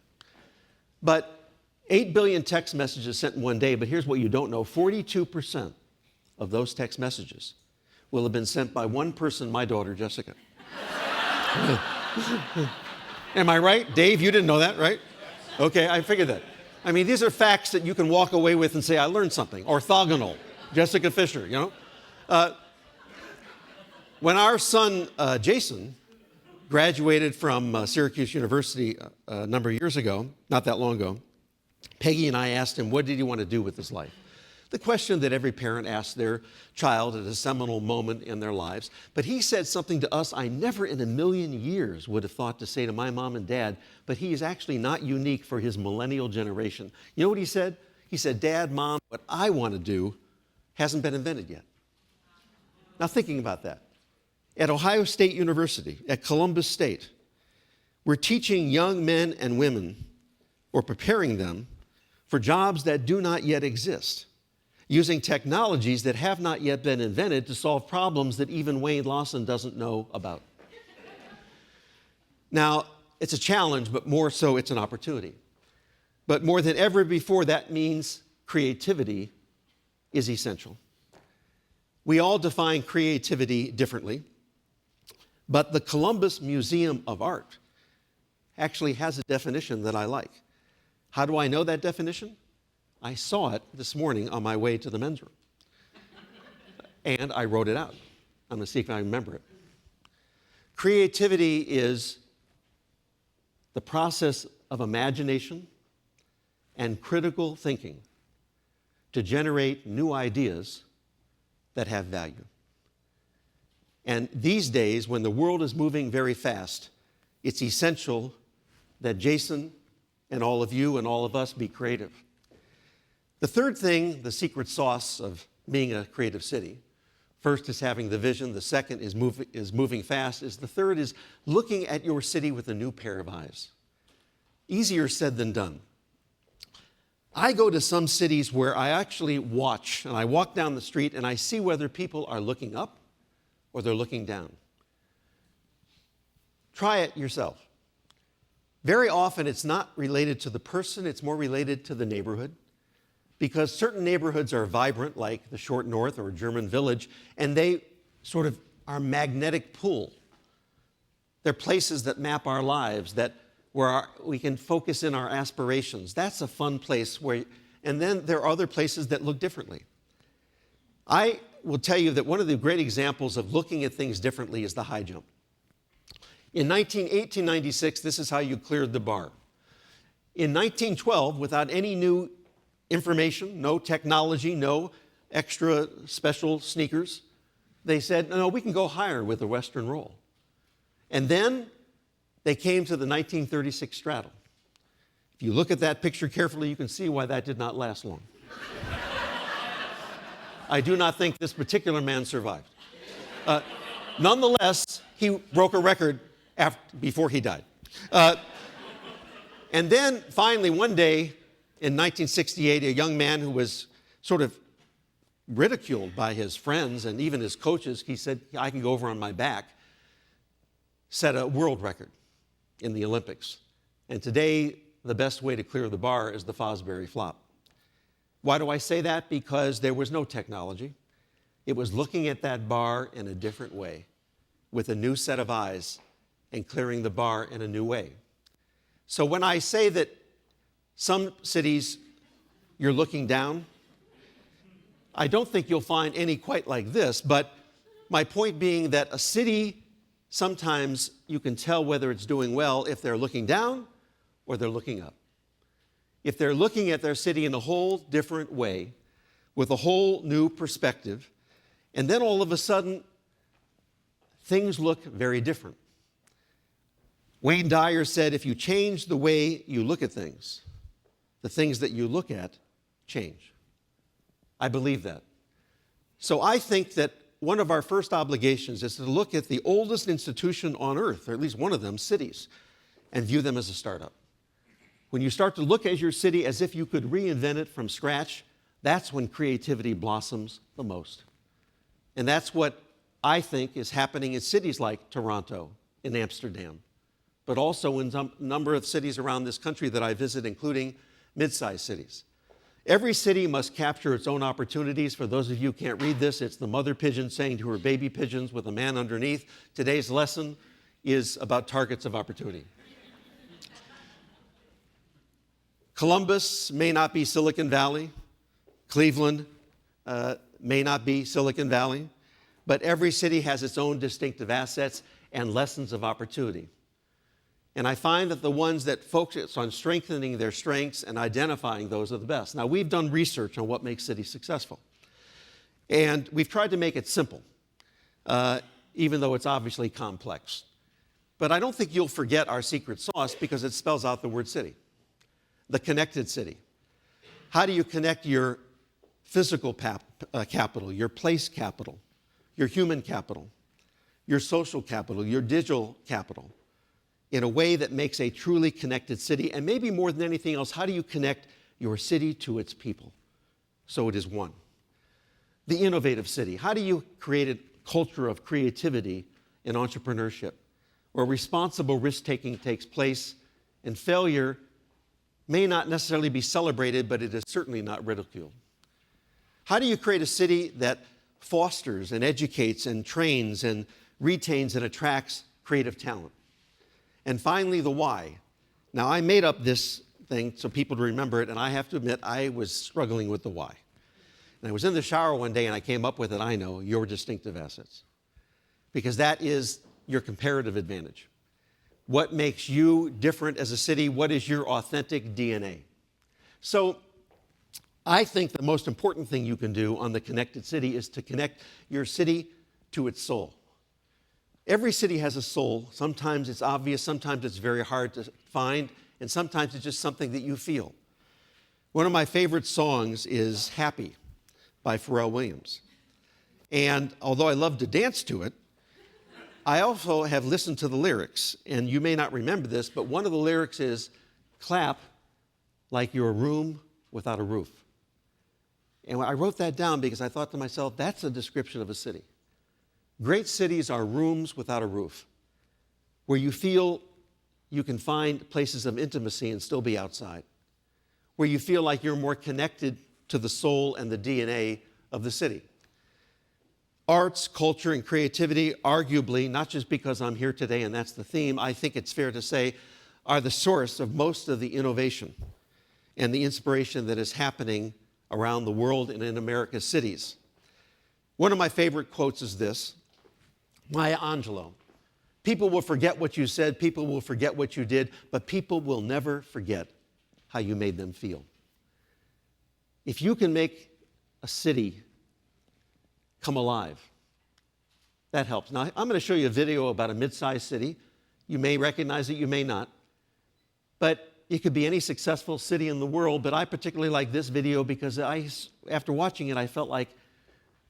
But 8 billion text messages sent in one day, but here's what you don't know. 42% of those text messages will have been sent by one person, my daughter, Jessica. Am I right? Dave, you didn't know that, right? Okay, I figured that. I mean, these are facts that you can walk away with and say, I learned something. Orthogonal, Jessica Fisher, you know? When our son, Jason, graduated from Syracuse University a number of years ago, not that long ago, Peggy and I asked him, what did he want to do with his life? The question that every parent asks their child at a seminal moment in their lives. But he said something to us I never in a million years would have thought to say to my mom and dad, but he is actually not unique for his millennial generation. You know what he said? He said, Dad, Mom, what I want to do hasn't been invented yet. Now thinking about that. At Ohio State University, at Columbus State, we're teaching young men and women, or preparing them, for jobs that do not yet exist, using technologies that have not yet been invented to solve problems that even Wayne Lawson doesn't know about. Now, it's a challenge, but more so it's an opportunity. But more than ever before, that means creativity is essential. We all define creativity differently, but the Columbus Museum of Art actually has a definition that I like. How do I know that definition? I saw it this morning on my way to the men's room. And I wrote it out. I'm going to see if I remember it. Creativity is the process of imagination and critical thinking to generate new ideas that have value. And these days, when the world is moving very fast, it's essential that Jason and all of you and all of us be creative. The third thing, the secret sauce of being a creative city, first is having the vision, the second is moving fast, the third is looking at your city with a new pair of eyes. Easier said than done. I go to some cities where I actually watch, and I walk down the street and I see whether people are looking up or they're looking down. Try it yourself. Very often it's not related to the person, it's more related to the neighborhood. Because certain neighborhoods are vibrant, like the Short North or German Village, and they sort of are magnetic pull. They're places that map our lives, where we can focus in our aspirations. That's a fun place and then there are other places that look differently. I will tell you that one of the great examples of looking at things differently is the high jump. In 1896, this is how you cleared the bar. In 1912, without any new information, no technology, no extra special sneakers, they said, no, we can go higher with the Western roll. And then they came to the 1936 straddle. If you look at that picture carefully, you can see why that did not last long. I do not think this particular man survived. Nonetheless, he broke a record before he died. And then finally, one day in 1968, a young man who was sort of ridiculed by his friends and even his coaches, he said, I can go over on my back, set a world record in the Olympics. And today, the best way to clear the bar is the Fosbury flop. Why do I say that? Because there was no technology. It was looking at that bar in a different way, with a new set of eyes, and clearing the bar in a new way. So when I say that some cities you're looking down, I don't think you'll find any quite like this, but my point being that a city, sometimes you can tell whether it's doing well if they're looking down or they're looking up. If they're looking at their city in a whole different way, with a whole new perspective, and then all of a sudden, things look very different. Wayne Dyer said, if you change the way you look at things, the things that you look at change. I believe that. So I think that one of our first obligations is to look at the oldest institution on earth, or at least one of them, cities, and view them as a startup. When you start to look at your city as if you could reinvent it from scratch, that's when creativity blossoms the most. And that's what I think is happening in cities like Toronto, in Amsterdam, but also in a number of cities around this country that I visit, including mid-sized cities. Every city must capture its own opportunities. For those of you who can't read this, it's the mother pigeon saying to her baby pigeons with a man underneath, today's lesson is about targets of opportunity. Columbus may not be Silicon Valley. Cleveland may not be Silicon Valley. But every city has its own distinctive assets and lessons of opportunity. And I find that the ones that focus on strengthening their strengths and identifying those are the best. Now, we've done research on what makes cities successful. And we've tried to make it simple, even though it's obviously complex. But I don't think you'll forget our secret sauce because it spells out the word city. The connected city. How do you connect your physical capital, your place capital, your human capital, your social capital, your digital capital, in a way that makes a truly connected city? And maybe more than anything else, how do you connect your city to its people so it is one? The innovative city. How do you create a culture of creativity and entrepreneurship, where responsible risk-taking takes place and failure may not necessarily be celebrated, but it is certainly not ridiculed? How do you create a city that fosters and educates and trains and retains and attracts creative talent? And finally, the why. Now, I made up this thing so people to remember it, and I have to admit, I was struggling with the why. And I was in the shower one day, and I came up with it, I know, your distinctive assets. Because that is your comparative advantage. What makes you different as a city? What is your authentic DNA? So I think the most important thing you can do on the connected city is to connect your city to its soul. Every city has a soul. Sometimes it's obvious, sometimes it's very hard to find, and sometimes it's just something that you feel. One of my favorite songs is Happy by Pharrell Williams. And although I love to dance to it, I also have listened to the lyrics, and you may not remember this, but one of the lyrics is, clap like you're a room without a roof. And I wrote that down because I thought to myself, that's a description of a city. Great cities are rooms without a roof, where you feel you can find places of intimacy and still be outside, where you feel like you're more connected to the soul and the DNA of the city. Arts, culture, and creativity, arguably, not just because I'm here today and that's the theme, I think it's fair to say, are the source of most of the innovation and the inspiration that is happening around the world and in America's cities. One of my favorite quotes is this, Maya Angelou. People will forget what you said, people will forget what you did, but people will never forget how you made them feel. If you can make a city come alive, that helps. Now, I'm going to show you a video about a mid-sized city. You may recognize it, you may not. But it could be any successful city in the world, but I particularly like this video because after watching it, I felt like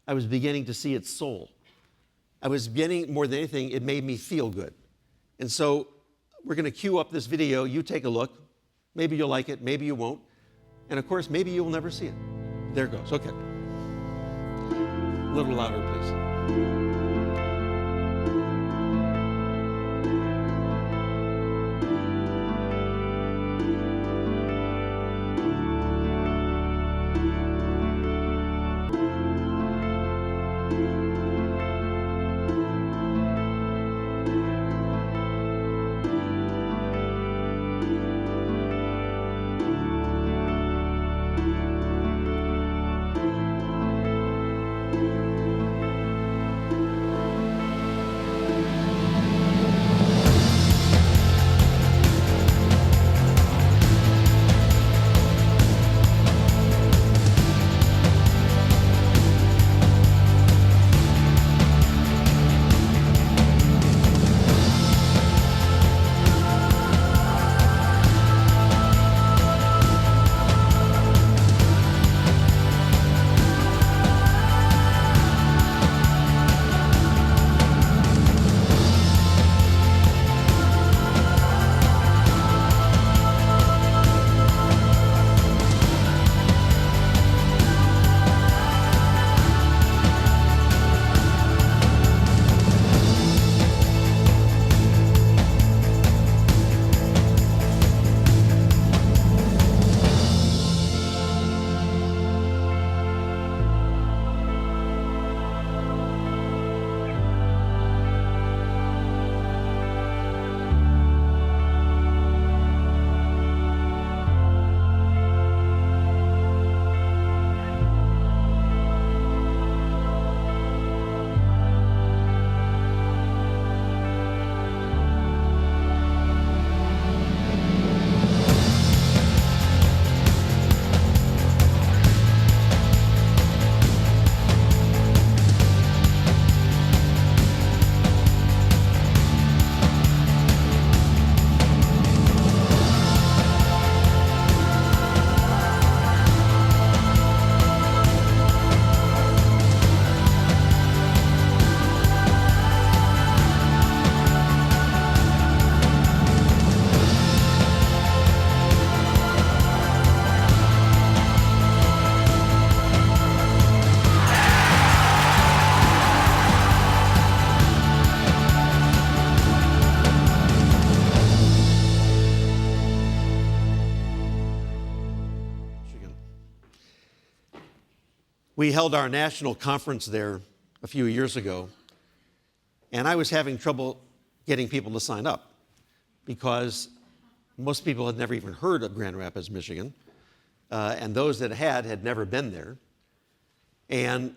I was beginning to see its soul. I was beginning, more than anything, it made me feel good. And so we're going to cue up this video. You take a look. Maybe you'll like it, maybe you won't. And of course, maybe you'll never see it. There it goes. Okay. A little louder, please. We held our national conference there a few years ago, and I was having trouble getting people to sign up because most people had never even heard of Grand Rapids, Michigan, and those that had never been there. And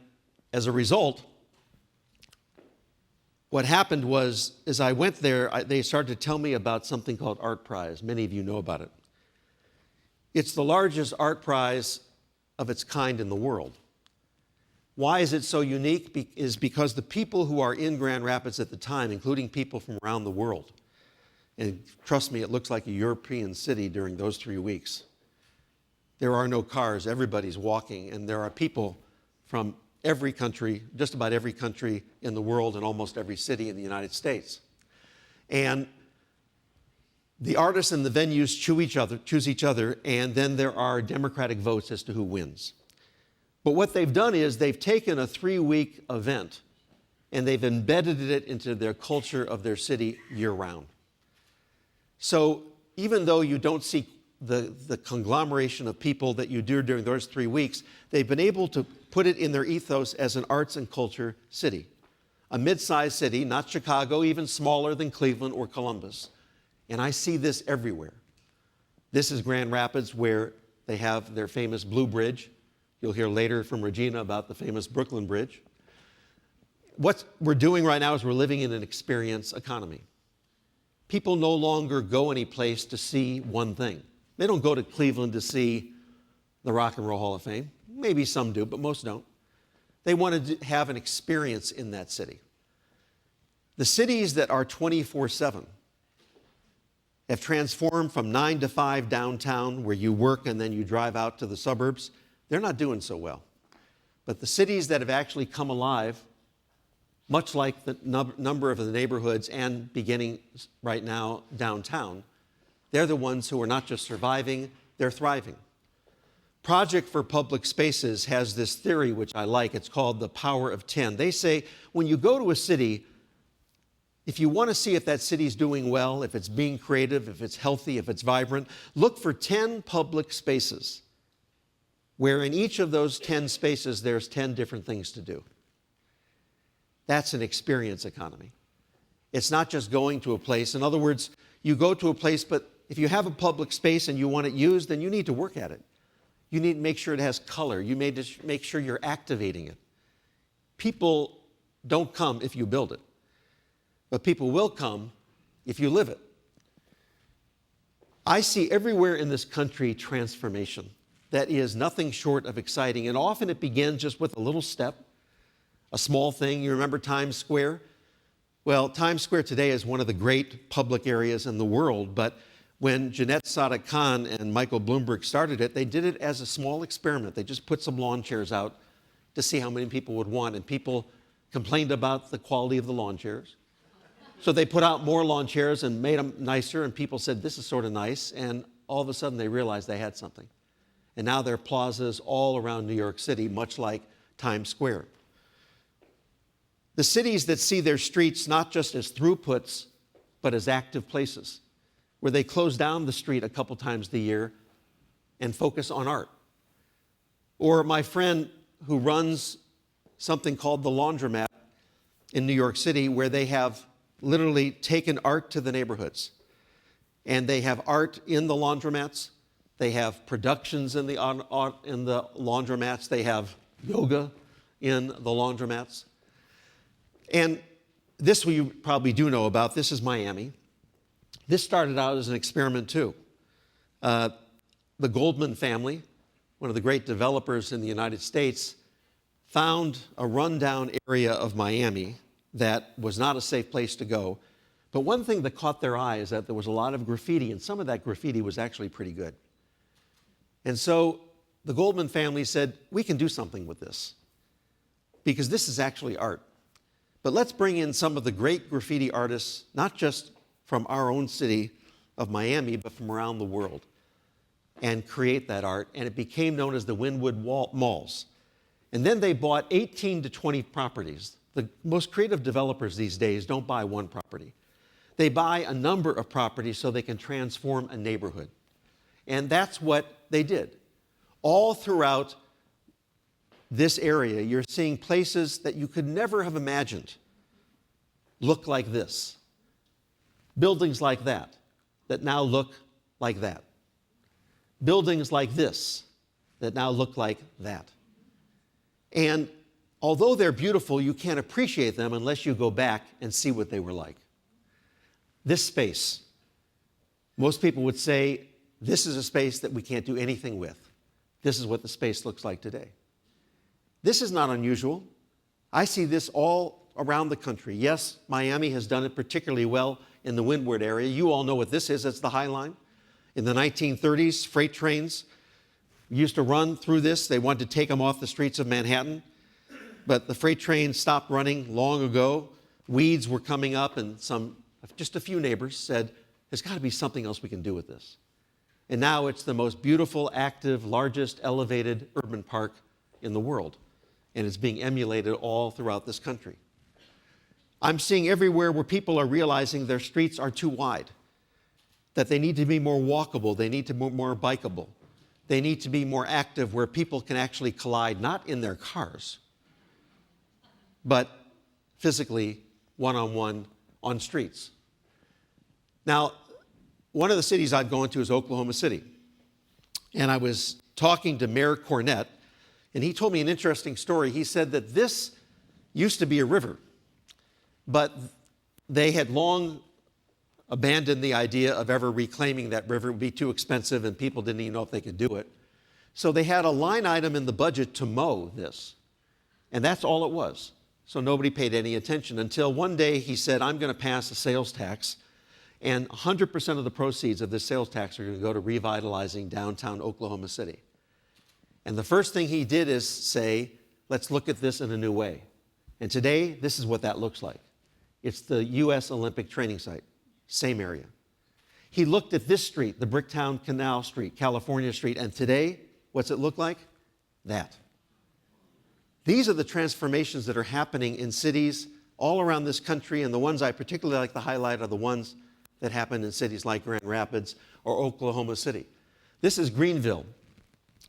as a result, what happened was, as I went there, they started to tell me about something called Art Prize. Many of you know about it. It's the largest art prize of its kind in the world. Why is it so unique? Is because the people who are in Grand Rapids at the time, including people from around the world, and trust me, it looks like a European city during those 3 weeks. There are no cars, everybody's walking, and there are people from every country, just about every country in the world and almost every city in the United States. And the artists and the venues choose each other, and then there are democratic votes as to who wins. But what they've done is they've taken a 3-week event and they've embedded it into their culture of their city year-round. So even though you don't see the conglomeration of people that you do during those 3 weeks, they've been able to put it in their ethos as an arts and culture city. A mid-sized city, not Chicago, even smaller than Cleveland or Columbus. And I see this everywhere. This is Grand Rapids, where they have their famous Blue Bridge. You'll hear later from Regina about the famous Brooklyn Bridge. What we're doing right now is we're living in an experience economy. People no longer go any place to see one thing. They don't go to Cleveland to see the Rock and Roll Hall of Fame. Maybe some do, but most don't. They want to have an experience in that city. The cities that are 24/7 have transformed from 9 to 5 downtown, where you work and then you drive out to the suburbs. They're not doing so well. But the cities that have actually come alive, much like the number of the neighborhoods and beginning right now downtown, they're the ones who are not just surviving, they're thriving. Project for Public Spaces has this theory, which I like. It's called the power of 10. They say when you go to a city, if you want to see if that city's doing well, if it's being creative, if it's healthy, if it's vibrant, look for 10 public spaces where in each of those 10 spaces there's 10 different things to do. That's an experience economy. It's not just going to a place. In other words, you go to a place, but if you have a public space and you want it used, then you need to work at it. You need to make sure it has color. You need to make sure you're activating it. People don't come if you build it, but people will come if you live it. I see everywhere in this country transformation that is nothing short of exciting, and often it begins just with a little step, a small thing. You remember Times Square? Well, Times Square today is one of the great public areas in the world, but when Jeanette Sadik Khan and Michael Bloomberg started it, they did it as a small experiment. They just put some lawn chairs out to see how many people would want, and people complained about the quality of the lawn chairs. So they put out more lawn chairs and made them nicer, and people said, this is sort of nice, and all of a sudden they realized they had something. And now there are plazas all around New York City, much like Times Square. The cities that see their streets not just as throughputs, but as active places, where they close down the street a couple times a year and focus on art. Or my friend who runs something called the Laundromat in New York City, where they have literally taken art to the neighborhoods. And they have art in the laundromats. They have productions in the laundromats. They have yoga in the laundromats. And this you probably do know about. This is Miami. This started out as an experiment too. The Goldman family, one of the great developers in the United States, found a rundown area of Miami that was not a safe place to go. But one thing that caught their eye is that there was a lot of graffiti, and some of that graffiti was actually pretty good. And so the Goldman family said, we can do something with this, because this is actually art. But let's bring in some of the great graffiti artists, not just from our own city of Miami, but from around the world, and create that art. And it became known as the Wynwood Malls. And then they bought 18 to 20 properties. The most creative developers these days don't buy one property. They buy a number of properties so they can transform a neighborhood. And that's what they did. All throughout this area, you're seeing places that you could never have imagined look like this. Buildings like that now look like that. Buildings like this that now look like that. And although they're beautiful, you can't appreciate them unless you go back and see what they were like. This space, most people would say, this is a space that we can't do anything with. This is what the space looks like today. This is not unusual. I see this all around the country. Yes, Miami has done it particularly well in the Windward area. You all know what this is. It's the High Line. In the 1930s, freight trains used to run through this. They wanted to take them off the streets of Manhattan, but the freight trains stopped running long ago. Weeds were coming up, and just a few neighbors said, there's got to be something else we can do with this. And now it's the most beautiful, active, largest elevated urban park in the world. And it's being emulated all throughout this country. I'm seeing everywhere where people are realizing their streets are too wide, that they need to be more walkable, they need to be more bikeable, they need to be more active where people can actually collide, not in their cars, but physically, one-on-one, on streets. Now, one of the cities I've gone to is Oklahoma City. And I was talking to Mayor Cornett, and he told me an interesting story. He said that this used to be a river, but they had long abandoned the idea of ever reclaiming that river. It would be too expensive, and people didn't even know if they could do it. So they had a line item in the budget to mow this, and that's all it was. So nobody paid any attention until one day he said, I'm going to pass a sales tax, and 100% of the proceeds of this sales tax are going to go to revitalizing downtown Oklahoma City. And the first thing he did is say, let's look at this in a new way. And today, this is what that looks like. It's the U.S. Olympic training site, same area. He looked at this street, the Bricktown Canal Street, California Street, and today, what's it look like? That. These are the transformations that are happening in cities all around this country, and the ones I particularly like to highlight are the ones that happen in cities like Grand Rapids or Oklahoma City. This is Greenville,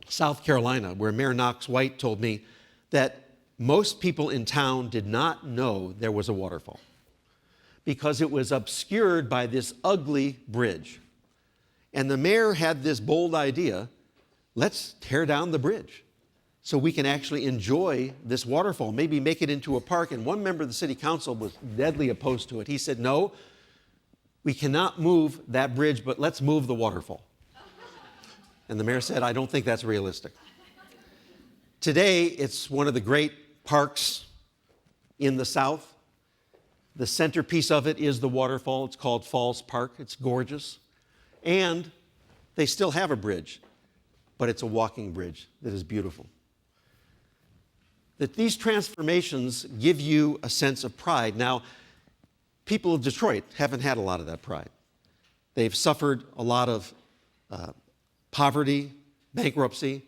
South Carolina, where Mayor Knox White told me that most people in town did not know there was a waterfall because it was obscured by this ugly bridge. And the mayor had this bold idea, let's tear down the bridge so we can actually enjoy this waterfall, maybe make it into a park. And one member of the city council was deadly opposed to it. He said, no, we cannot move that bridge, but let's move the waterfall. And the mayor said, I don't think that's realistic. Today, it's one of the great parks in the South. The centerpiece of it is the waterfall. It's called Falls Park. It's gorgeous. And they still have a bridge, but it's a walking bridge that is beautiful. That these transformations give you a sense of pride. Now, people of Detroit haven't had a lot of that pride. They've suffered a lot of poverty, bankruptcy.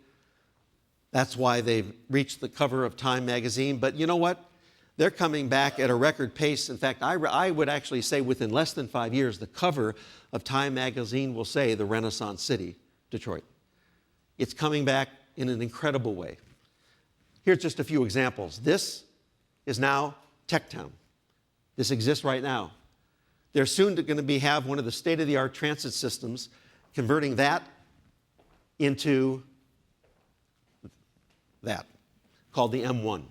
That's why they've reached the cover of Time magazine. But you know what? They're coming back at a record pace. In fact, I would actually say within less than 5 years, the cover of Time magazine will say the Renaissance City, Detroit. It's coming back in an incredible way. Here's just a few examples. This is now Tech Town. This exists right now. They're soon going to have one of the state-of-the-art transit systems, converting that into that, called the M1.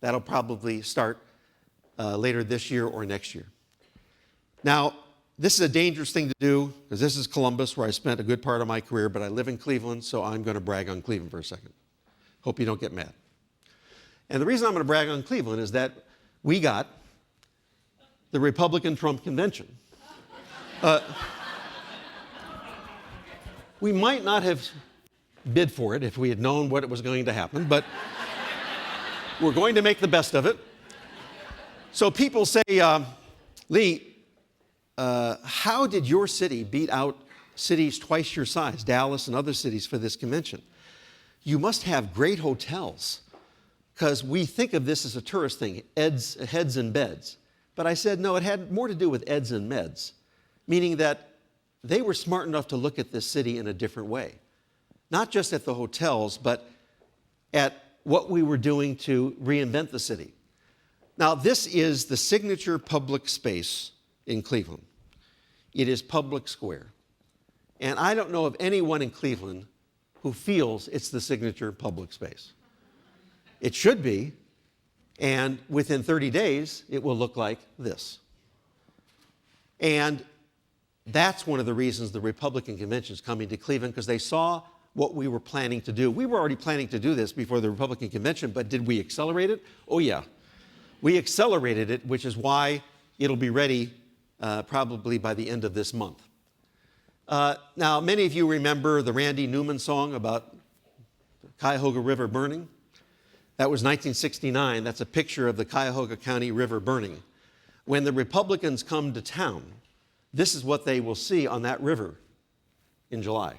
That'll probably start later this year or next year. Now, this is a dangerous thing to do, because this is Columbus, where I spent a good part of my career, but I live in Cleveland, so I'm going to brag on Cleveland for a second. Hope you don't get mad. And the reason I'm going to brag on Cleveland is that we got the Republican Trump convention. We might not have bid for it if we had known what was going to happen, but we're going to make the best of it. So people say, Lee, how did your city beat out cities twice your size, Dallas and other cities, for this convention? You must have great hotels, because we think of this as a tourist thing, heads and beds. But I said, no, it had more to do with eds and meds, meaning that they were smart enough to look at this city in a different way. Not just at the hotels, but at what we were doing to reinvent the city. Now, this is the signature public space in Cleveland. It is Public Square. And I don't know of anyone in Cleveland who feels it's the signature public space. It should be, and within 30 days, it will look like this. And that's one of the reasons the Republican convention is coming to Cleveland, because they saw what we were planning to do. We were already planning to do this before the Republican convention, but did we accelerate it? Oh, yeah. We accelerated it, which is why it'll be ready probably by the end of this month. Now, many of you remember the Randy Newman song about the Cuyahoga River burning. That was 1969. That's a picture of the Cuyahoga County River burning. When the Republicans come to town, this is what they will see on that river in July.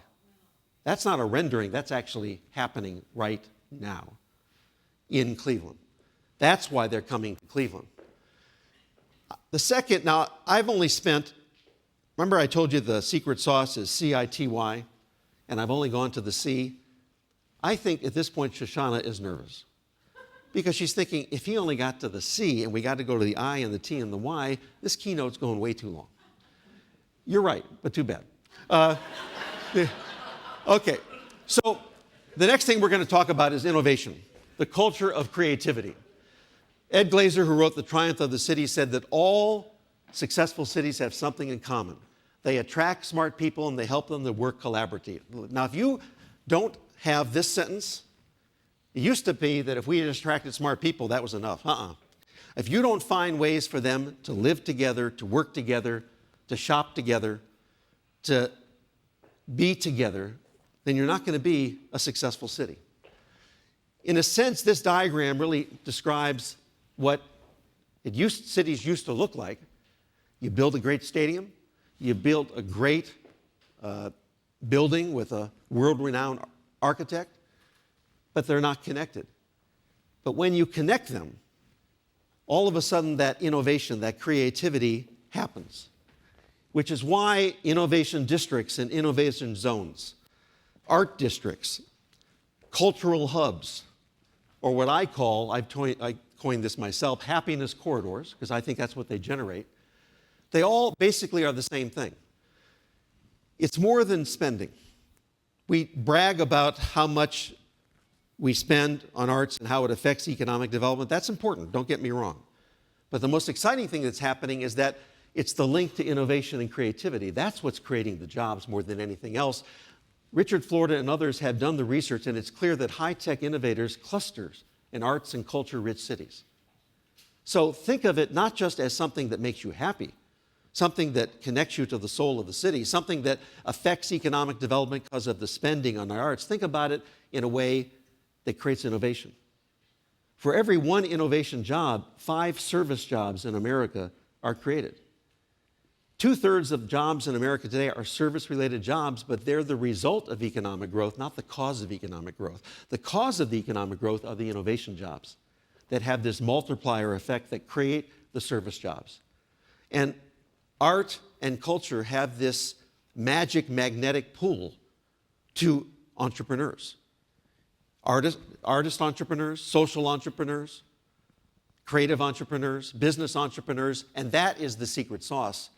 That's not a rendering. That's actually happening right now in Cleveland. That's why they're coming to Cleveland. The second, now, I've only spent, remember I told you the secret sauce is CITY, and I've only gone to the C. I think at this point Shoshana is nervous, because she's thinking, if he only got to the C and we got to go to the I and the T and the Y, this keynote's going way too long. You're right, but too bad. Okay, so the next thing we're going to talk about is innovation, the culture of creativity. Ed Glazer, who wrote The Triumph of the City, said that all successful cities have something in common. They attract smart people and they help them to work collaboratively. Now, if you don't have this sentence, it used to be that if we just attracted smart people, that was enough. If you don't find ways for them to live together, to work together, to shop together, to be together, then you're not going to be a successful city. in a sense, this diagram really describes what cities used to look like. You build a great stadium, you build a great building with a world-renowned architect, but they're not connected. But when you connect them, all of a sudden that innovation, that creativity happens, which is why innovation districts and innovation zones, art districts, cultural hubs, or what I call, I coined this myself, happiness corridors, because I think that's what they generate. They all basically are the same thing. It's more than spending. We brag about how much we spend on arts and how it affects economic development. That's important, don't get me wrong. But the most exciting thing that's happening is that it's the link to innovation and creativity. That's what's creating the jobs more than anything else. Richard Florida and others have done the research, and it's clear that high-tech innovators clusters in arts and culture-rich cities. So think of it not just as something that makes you happy, something that connects you to the soul of the city, something that affects economic development because of the spending on the arts. Think about it in a way that creates innovation. For every one innovation job, 5 service jobs in America are created. 2/3 of jobs in America today are service-related jobs, but they're the result of economic growth, not the cause of economic growth. The cause of the economic growth are the innovation jobs that have this multiplier effect that create the service jobs. And art and culture have this magic magnetic pull to entrepreneurs. Artist entrepreneurs, social entrepreneurs, creative entrepreneurs, business entrepreneurs, and that is the secret sauce.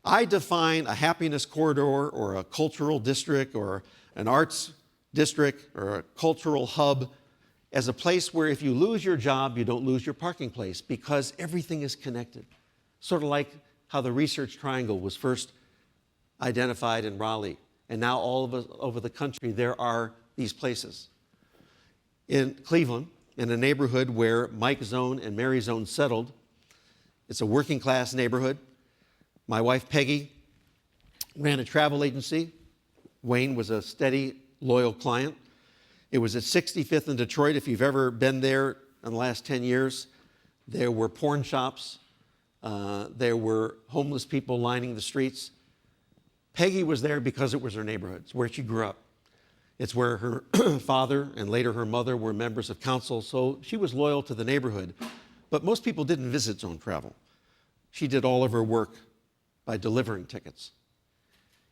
I define a happiness corridor or a cultural district or an arts district or a cultural hub as a place where if you lose your job, you don't lose your parking place because everything is connected. Sort of like how the research triangle was first identified in Raleigh. And now all over the country, there are these places. In Cleveland, in a neighborhood where Mike Zone and Mary Zone settled, it's a working class neighborhood. My wife, Peggy, ran a travel agency. Wayne was a steady, loyal client. It was at 65th in Detroit. If you've ever been there in the last 10 years, there were porn shops. There were homeless people lining the streets. Peggy was there because it was her neighborhood. It's where she grew up. It's where her father and later her mother were members of council, so she was loyal to the neighborhood. But most people didn't visit Zone Travel. She did all of her work by delivering tickets.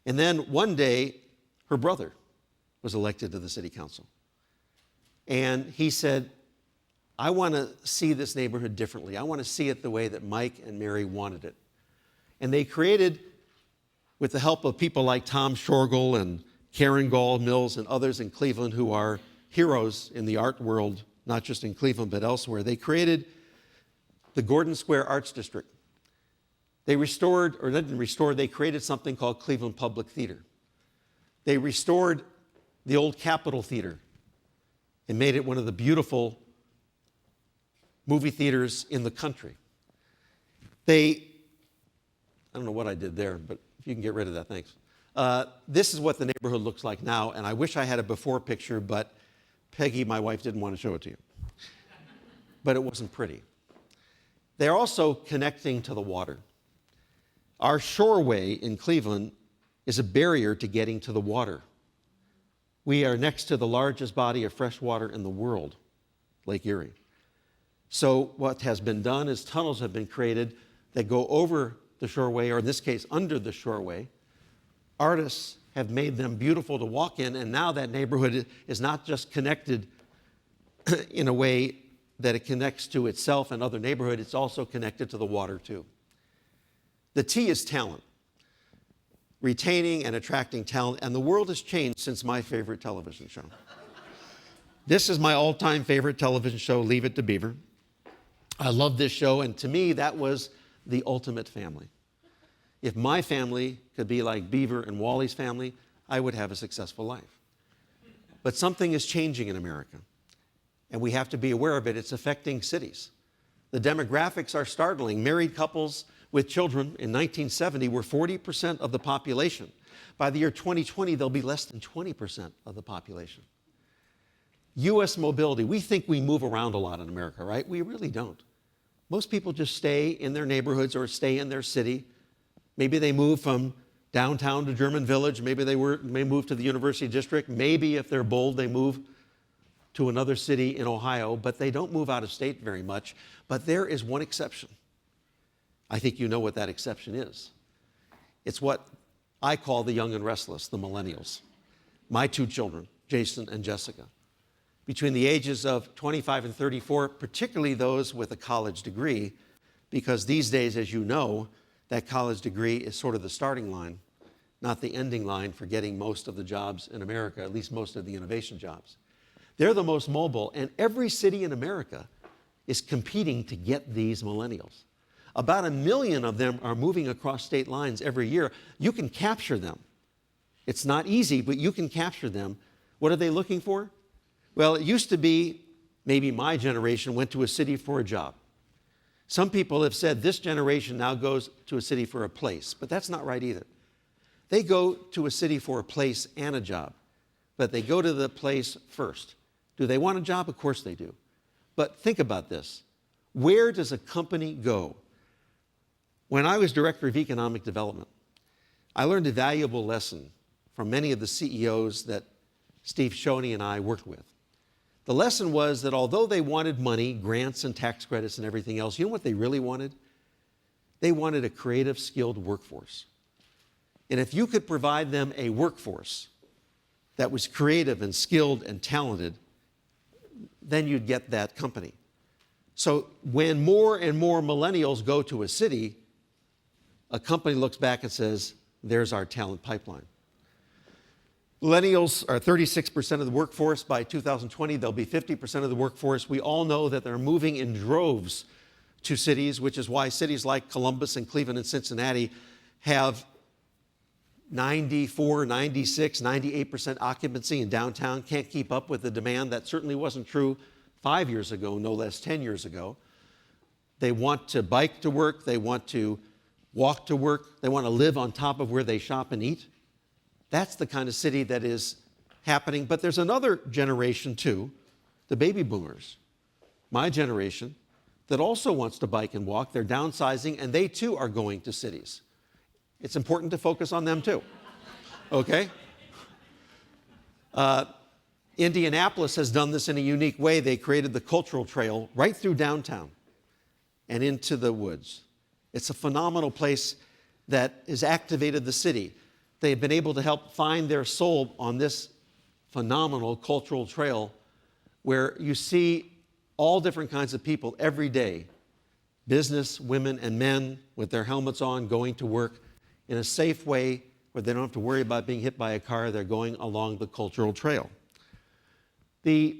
And then one day, her brother was elected to the city council. And he said, I want to see this neighborhood differently. I want to see it the way that Mike and Mary wanted it. And they created, with the help of people like Tom Shorgel and Karen Gall Mills and others in Cleveland who are heroes in the art world, not just in Cleveland but elsewhere, they created the Gordon Square Arts District. They restored, or didn't restore, they created something called Cleveland Public Theater. They restored the old Capitol Theater and made it one of the beautiful movie theaters in the country. I don't know what I did there, but if you can get rid of that, thanks. This is what the neighborhood looks like now, and I wish I had a before picture, but Peggy, my wife, didn't want to show it to you. But it wasn't pretty. They're also connecting to the water. Our shoreway in Cleveland is a barrier to getting to the water. We are next to the largest body of fresh water in the world, Lake Erie. So what has been done is tunnels have been created that go over the shoreway, or in this case, under the shoreway. Artists have made them beautiful to walk in, and now that neighborhood is not just connected in a way that it connects to itself and other neighborhoods, it's also connected to the water too. The T is talent, retaining and attracting talent, and the world has changed since my favorite television show. This is my all-time favorite television show, Leave It to Beaver. I love this show, and to me, that was the ultimate family. If my family could be like Beaver and Wally's family, I would have a successful life. But something is changing in America, and we have to be aware of it. It's affecting cities. The demographics are startling. Married couples with children in 1970 were 40% of the population. By the year 2020, they'll be less than 20% of the population. U.S. mobility. We think we move around a lot in America, right? We really don't. Most people just stay in their neighborhoods or stay in their city. Maybe they move from downtown to German Village. Maybe they may move to the University District. Maybe, if they're bold, they move to another city in Ohio, but they don't move out of state very much. But there is one exception. I think you know what that exception is. It's what I call the young and restless, the millennials. My two children, Jason and Jessica, between the ages of 25 and 34, particularly those with a college degree, because these days, as you know, that college degree is sort of the starting line, not the ending line for getting most of the jobs in America, at least most of the innovation jobs. They're the most mobile, and every city in America is competing to get these millennials. About 1 million of them are moving across state lines every year. You can capture them. It's not easy, but you can capture them. What are they looking for? Well, it used to be, maybe my generation went to a city for a job. Some people have said this generation now goes to a city for a place, but that's not right either. They go to a city for a place and a job, but they go to the place first. Do they want a job? Of course they do. But think about this. Where does a company go? When I was director of economic development, I learned a valuable lesson from many of the CEOs that Steve Shoney and I worked with. The lesson was that although they wanted money, grants and tax credits and everything else, you know what they really wanted? They wanted a creative, skilled workforce. And if you could provide them a workforce that was creative and skilled and talented, then you'd get that company. So when more and more millennials go to a city, a company looks back and says, there's our talent pipeline. Millennials are 36% of the workforce. By 2020, they'll be 50% of the workforce. We all know that they're moving in droves to cities, which is why cities like Columbus and Cleveland and Cincinnati have 94, 96, 98% occupancy in downtown, can't keep up with the demand. That certainly wasn't true 5 years ago, no less 10 years ago. They want to bike to work. They want to walk to work. They want to live on top of where they shop and eat. That's the kind of city that is happening. But there's another generation too, the baby boomers, my generation, that also wants to bike and walk. They're downsizing, and they too are going to cities. It's important to focus on them too, okay? Indianapolis has done this in a unique way. They created the cultural trail right through downtown and into the woods. It's a phenomenal place that has activated the city. They've been able to help find their soul on this phenomenal cultural trail where you see all different kinds of people every day, business, women, and men with their helmets on, going to work in a safe way where they don't have to worry about being hit by a car. They're going along the cultural trail. The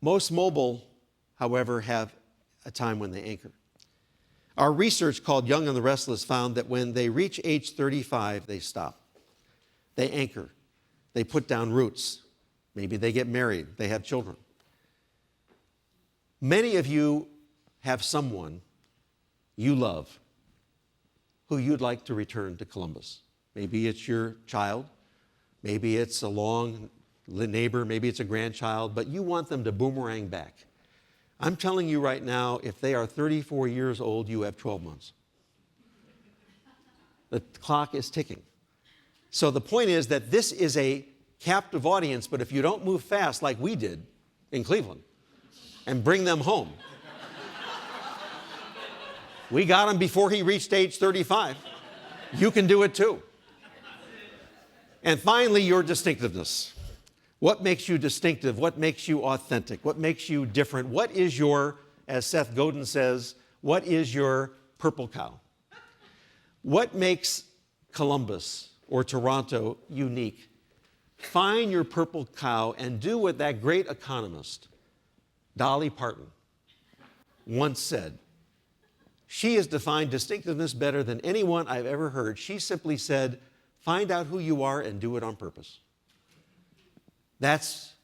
most mobile, however, have a time when they anchor. Our research called Young and the Restless found that when they reach age 35, they stop. They anchor. They put down roots. Maybe they get married. They have children. Many of you have someone you love who you'd like to return to Columbus. Maybe it's your child. Maybe it's a long neighbor. Maybe it's a grandchild. But you want them to boomerang back. I'm telling you right now, if they are 34 years old, you have 12 months. The clock is ticking. So the point is that this is a captive audience, but if you don't move fast like we did in Cleveland and bring them home, we got him before he reached age 35. You can do it too. And finally, your distinctiveness. What makes you distinctive? What makes you authentic? What makes you different? What is your, as Seth Godin says, what is your purple cow? What makes Columbus or Toronto unique? Find your purple cow and do what that great economist, Dolly Parton, once said. She has defined distinctiveness better than anyone I've ever heard. She simply said, find out who you are and do it on purpose. That's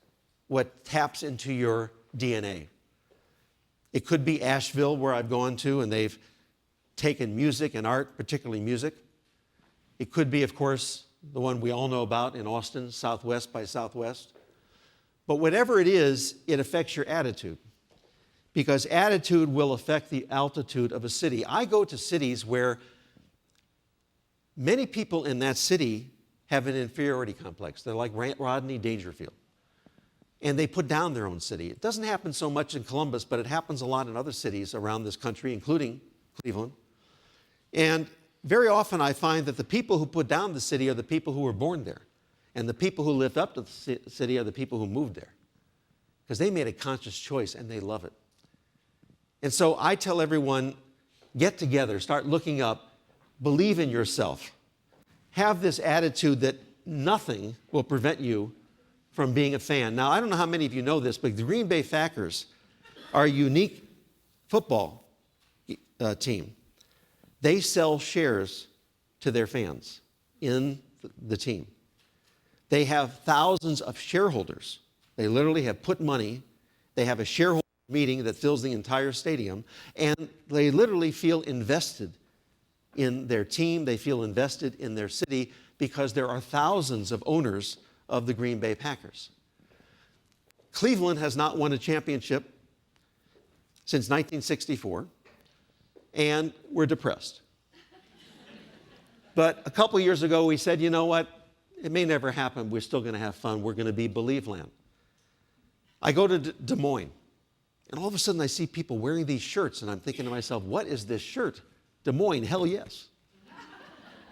what taps into your DNA. It could be Asheville, where I've gone to, and they've taken music and art, particularly music. It could be, of course, the one we all know about in Austin, Southwest by Southwest. But whatever it is, it affects your attitude, because attitude will affect the altitude of a city. I go to cities where many people in that city have an inferiority complex. They're like Rodney Dangerfield. And they put down their own city. It doesn't happen so much in Columbus, but it happens a lot in other cities around this country, including Cleveland. And very often I find that the people who put down the city are the people who were born there. And the people who lift up to the city are the people who moved there. Because they made a conscious choice and they love it. And so I tell everyone, get together, start looking up, believe in yourself. Have this attitude that nothing will prevent you from being a fan. Now, I don't know how many of you know this, but the Green Bay Packers are a unique football team. They sell shares to their fans in the team. They have thousands of shareholders. They literally have put money. They have a shareholder meeting that fills the entire stadium, and they literally feel invested in their team. They feel invested in their city because there are thousands of owners of the Green Bay Packers. Cleveland has not won a championship since 1964, and we're depressed. But a couple years ago, we said, you know what? It may never happen. We're still going to have fun. We're going to be Believe Land. I go to Des Moines, and all of a sudden I see people wearing these shirts, and I'm thinking to myself, what is this shirt? Des Moines, hell yes.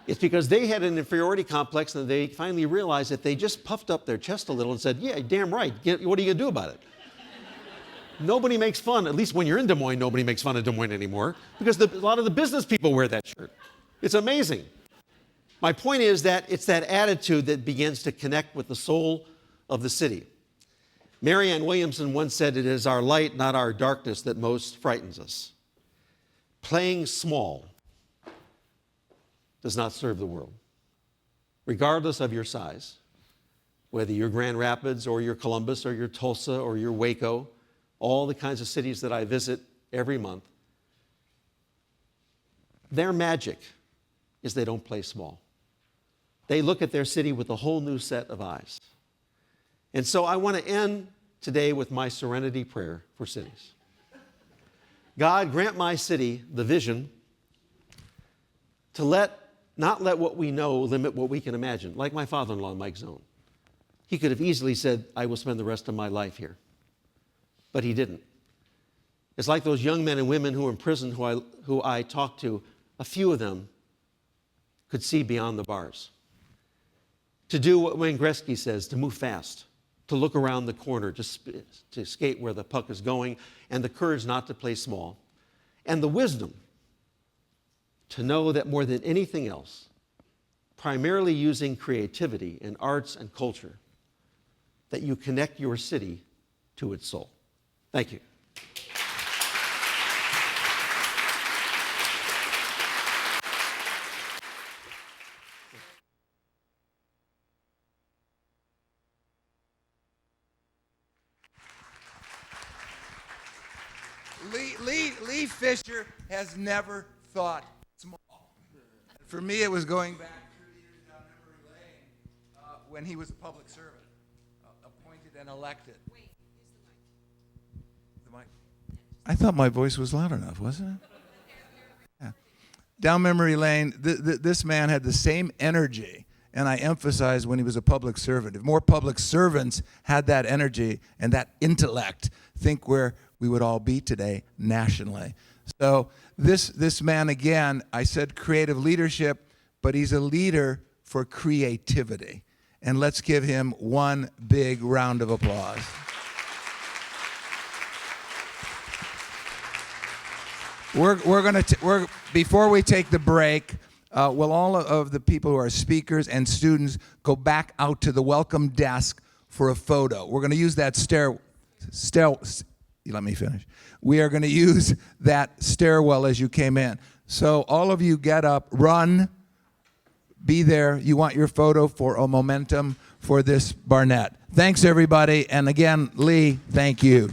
It's because they had an inferiority complex, and they finally realized that they just puffed up their chest a little and said, yeah, damn right. What are you going to do about it? Nobody makes fun, at least when you're in Des Moines, nobody makes fun of Des Moines anymore, because a lot of the business people wear that shirt. It's amazing. My point is that it's that attitude that begins to connect with the soul of the city. Marianne Williamson once said, it is our light, not our darkness, that most frightens us. Playing small does not serve the world, regardless of your size, whether you're Grand Rapids or you're Columbus or you're Tulsa or you're Waco, all the kinds of cities that I visit every month. Their magic is they don't play small. They look at their city with a whole new set of eyes. And so I want to end today with my serenity prayer for cities. God, grant my city the vision to not let what we know limit what we can imagine, like my father-in-law, Mike Zone. He could have easily said, I will spend the rest of my life here. But he didn't. It's like those young men and women who are in prison who I talked to. A few of them could see beyond the bars. To do what Wayne Gretzky says, to move fast, to look around the corner, to skate where the puck is going, and the courage not to play small. And the wisdom to know that more than anything else, primarily using creativity and arts and culture, that you connect your city to its soul. Thank you. Lee Fisher has never thought small. For me, it was going back 30 years down memory lane when he was a public servant, appointed and elected. Wait, use the mic. I thought my voice was loud enough, wasn't it? Yeah. Down memory lane, this man had the same energy, and I emphasize when he was a public servant. If more public servants had that energy and that intellect, think where we would all be today nationally. So this man, again, I said creative leadership, but he's a leader for creativity. And let's give him one big round of applause. Before we take the break, will all of the people who are speakers and students go back out to the welcome desk for a photo? We're going to use that let me finish. We are going to use that stairwell as you came in. So all of you get up, run, be there. You want your photo for a momentum for this Barnett. Thanks, everybody. And again, Lee, thank you.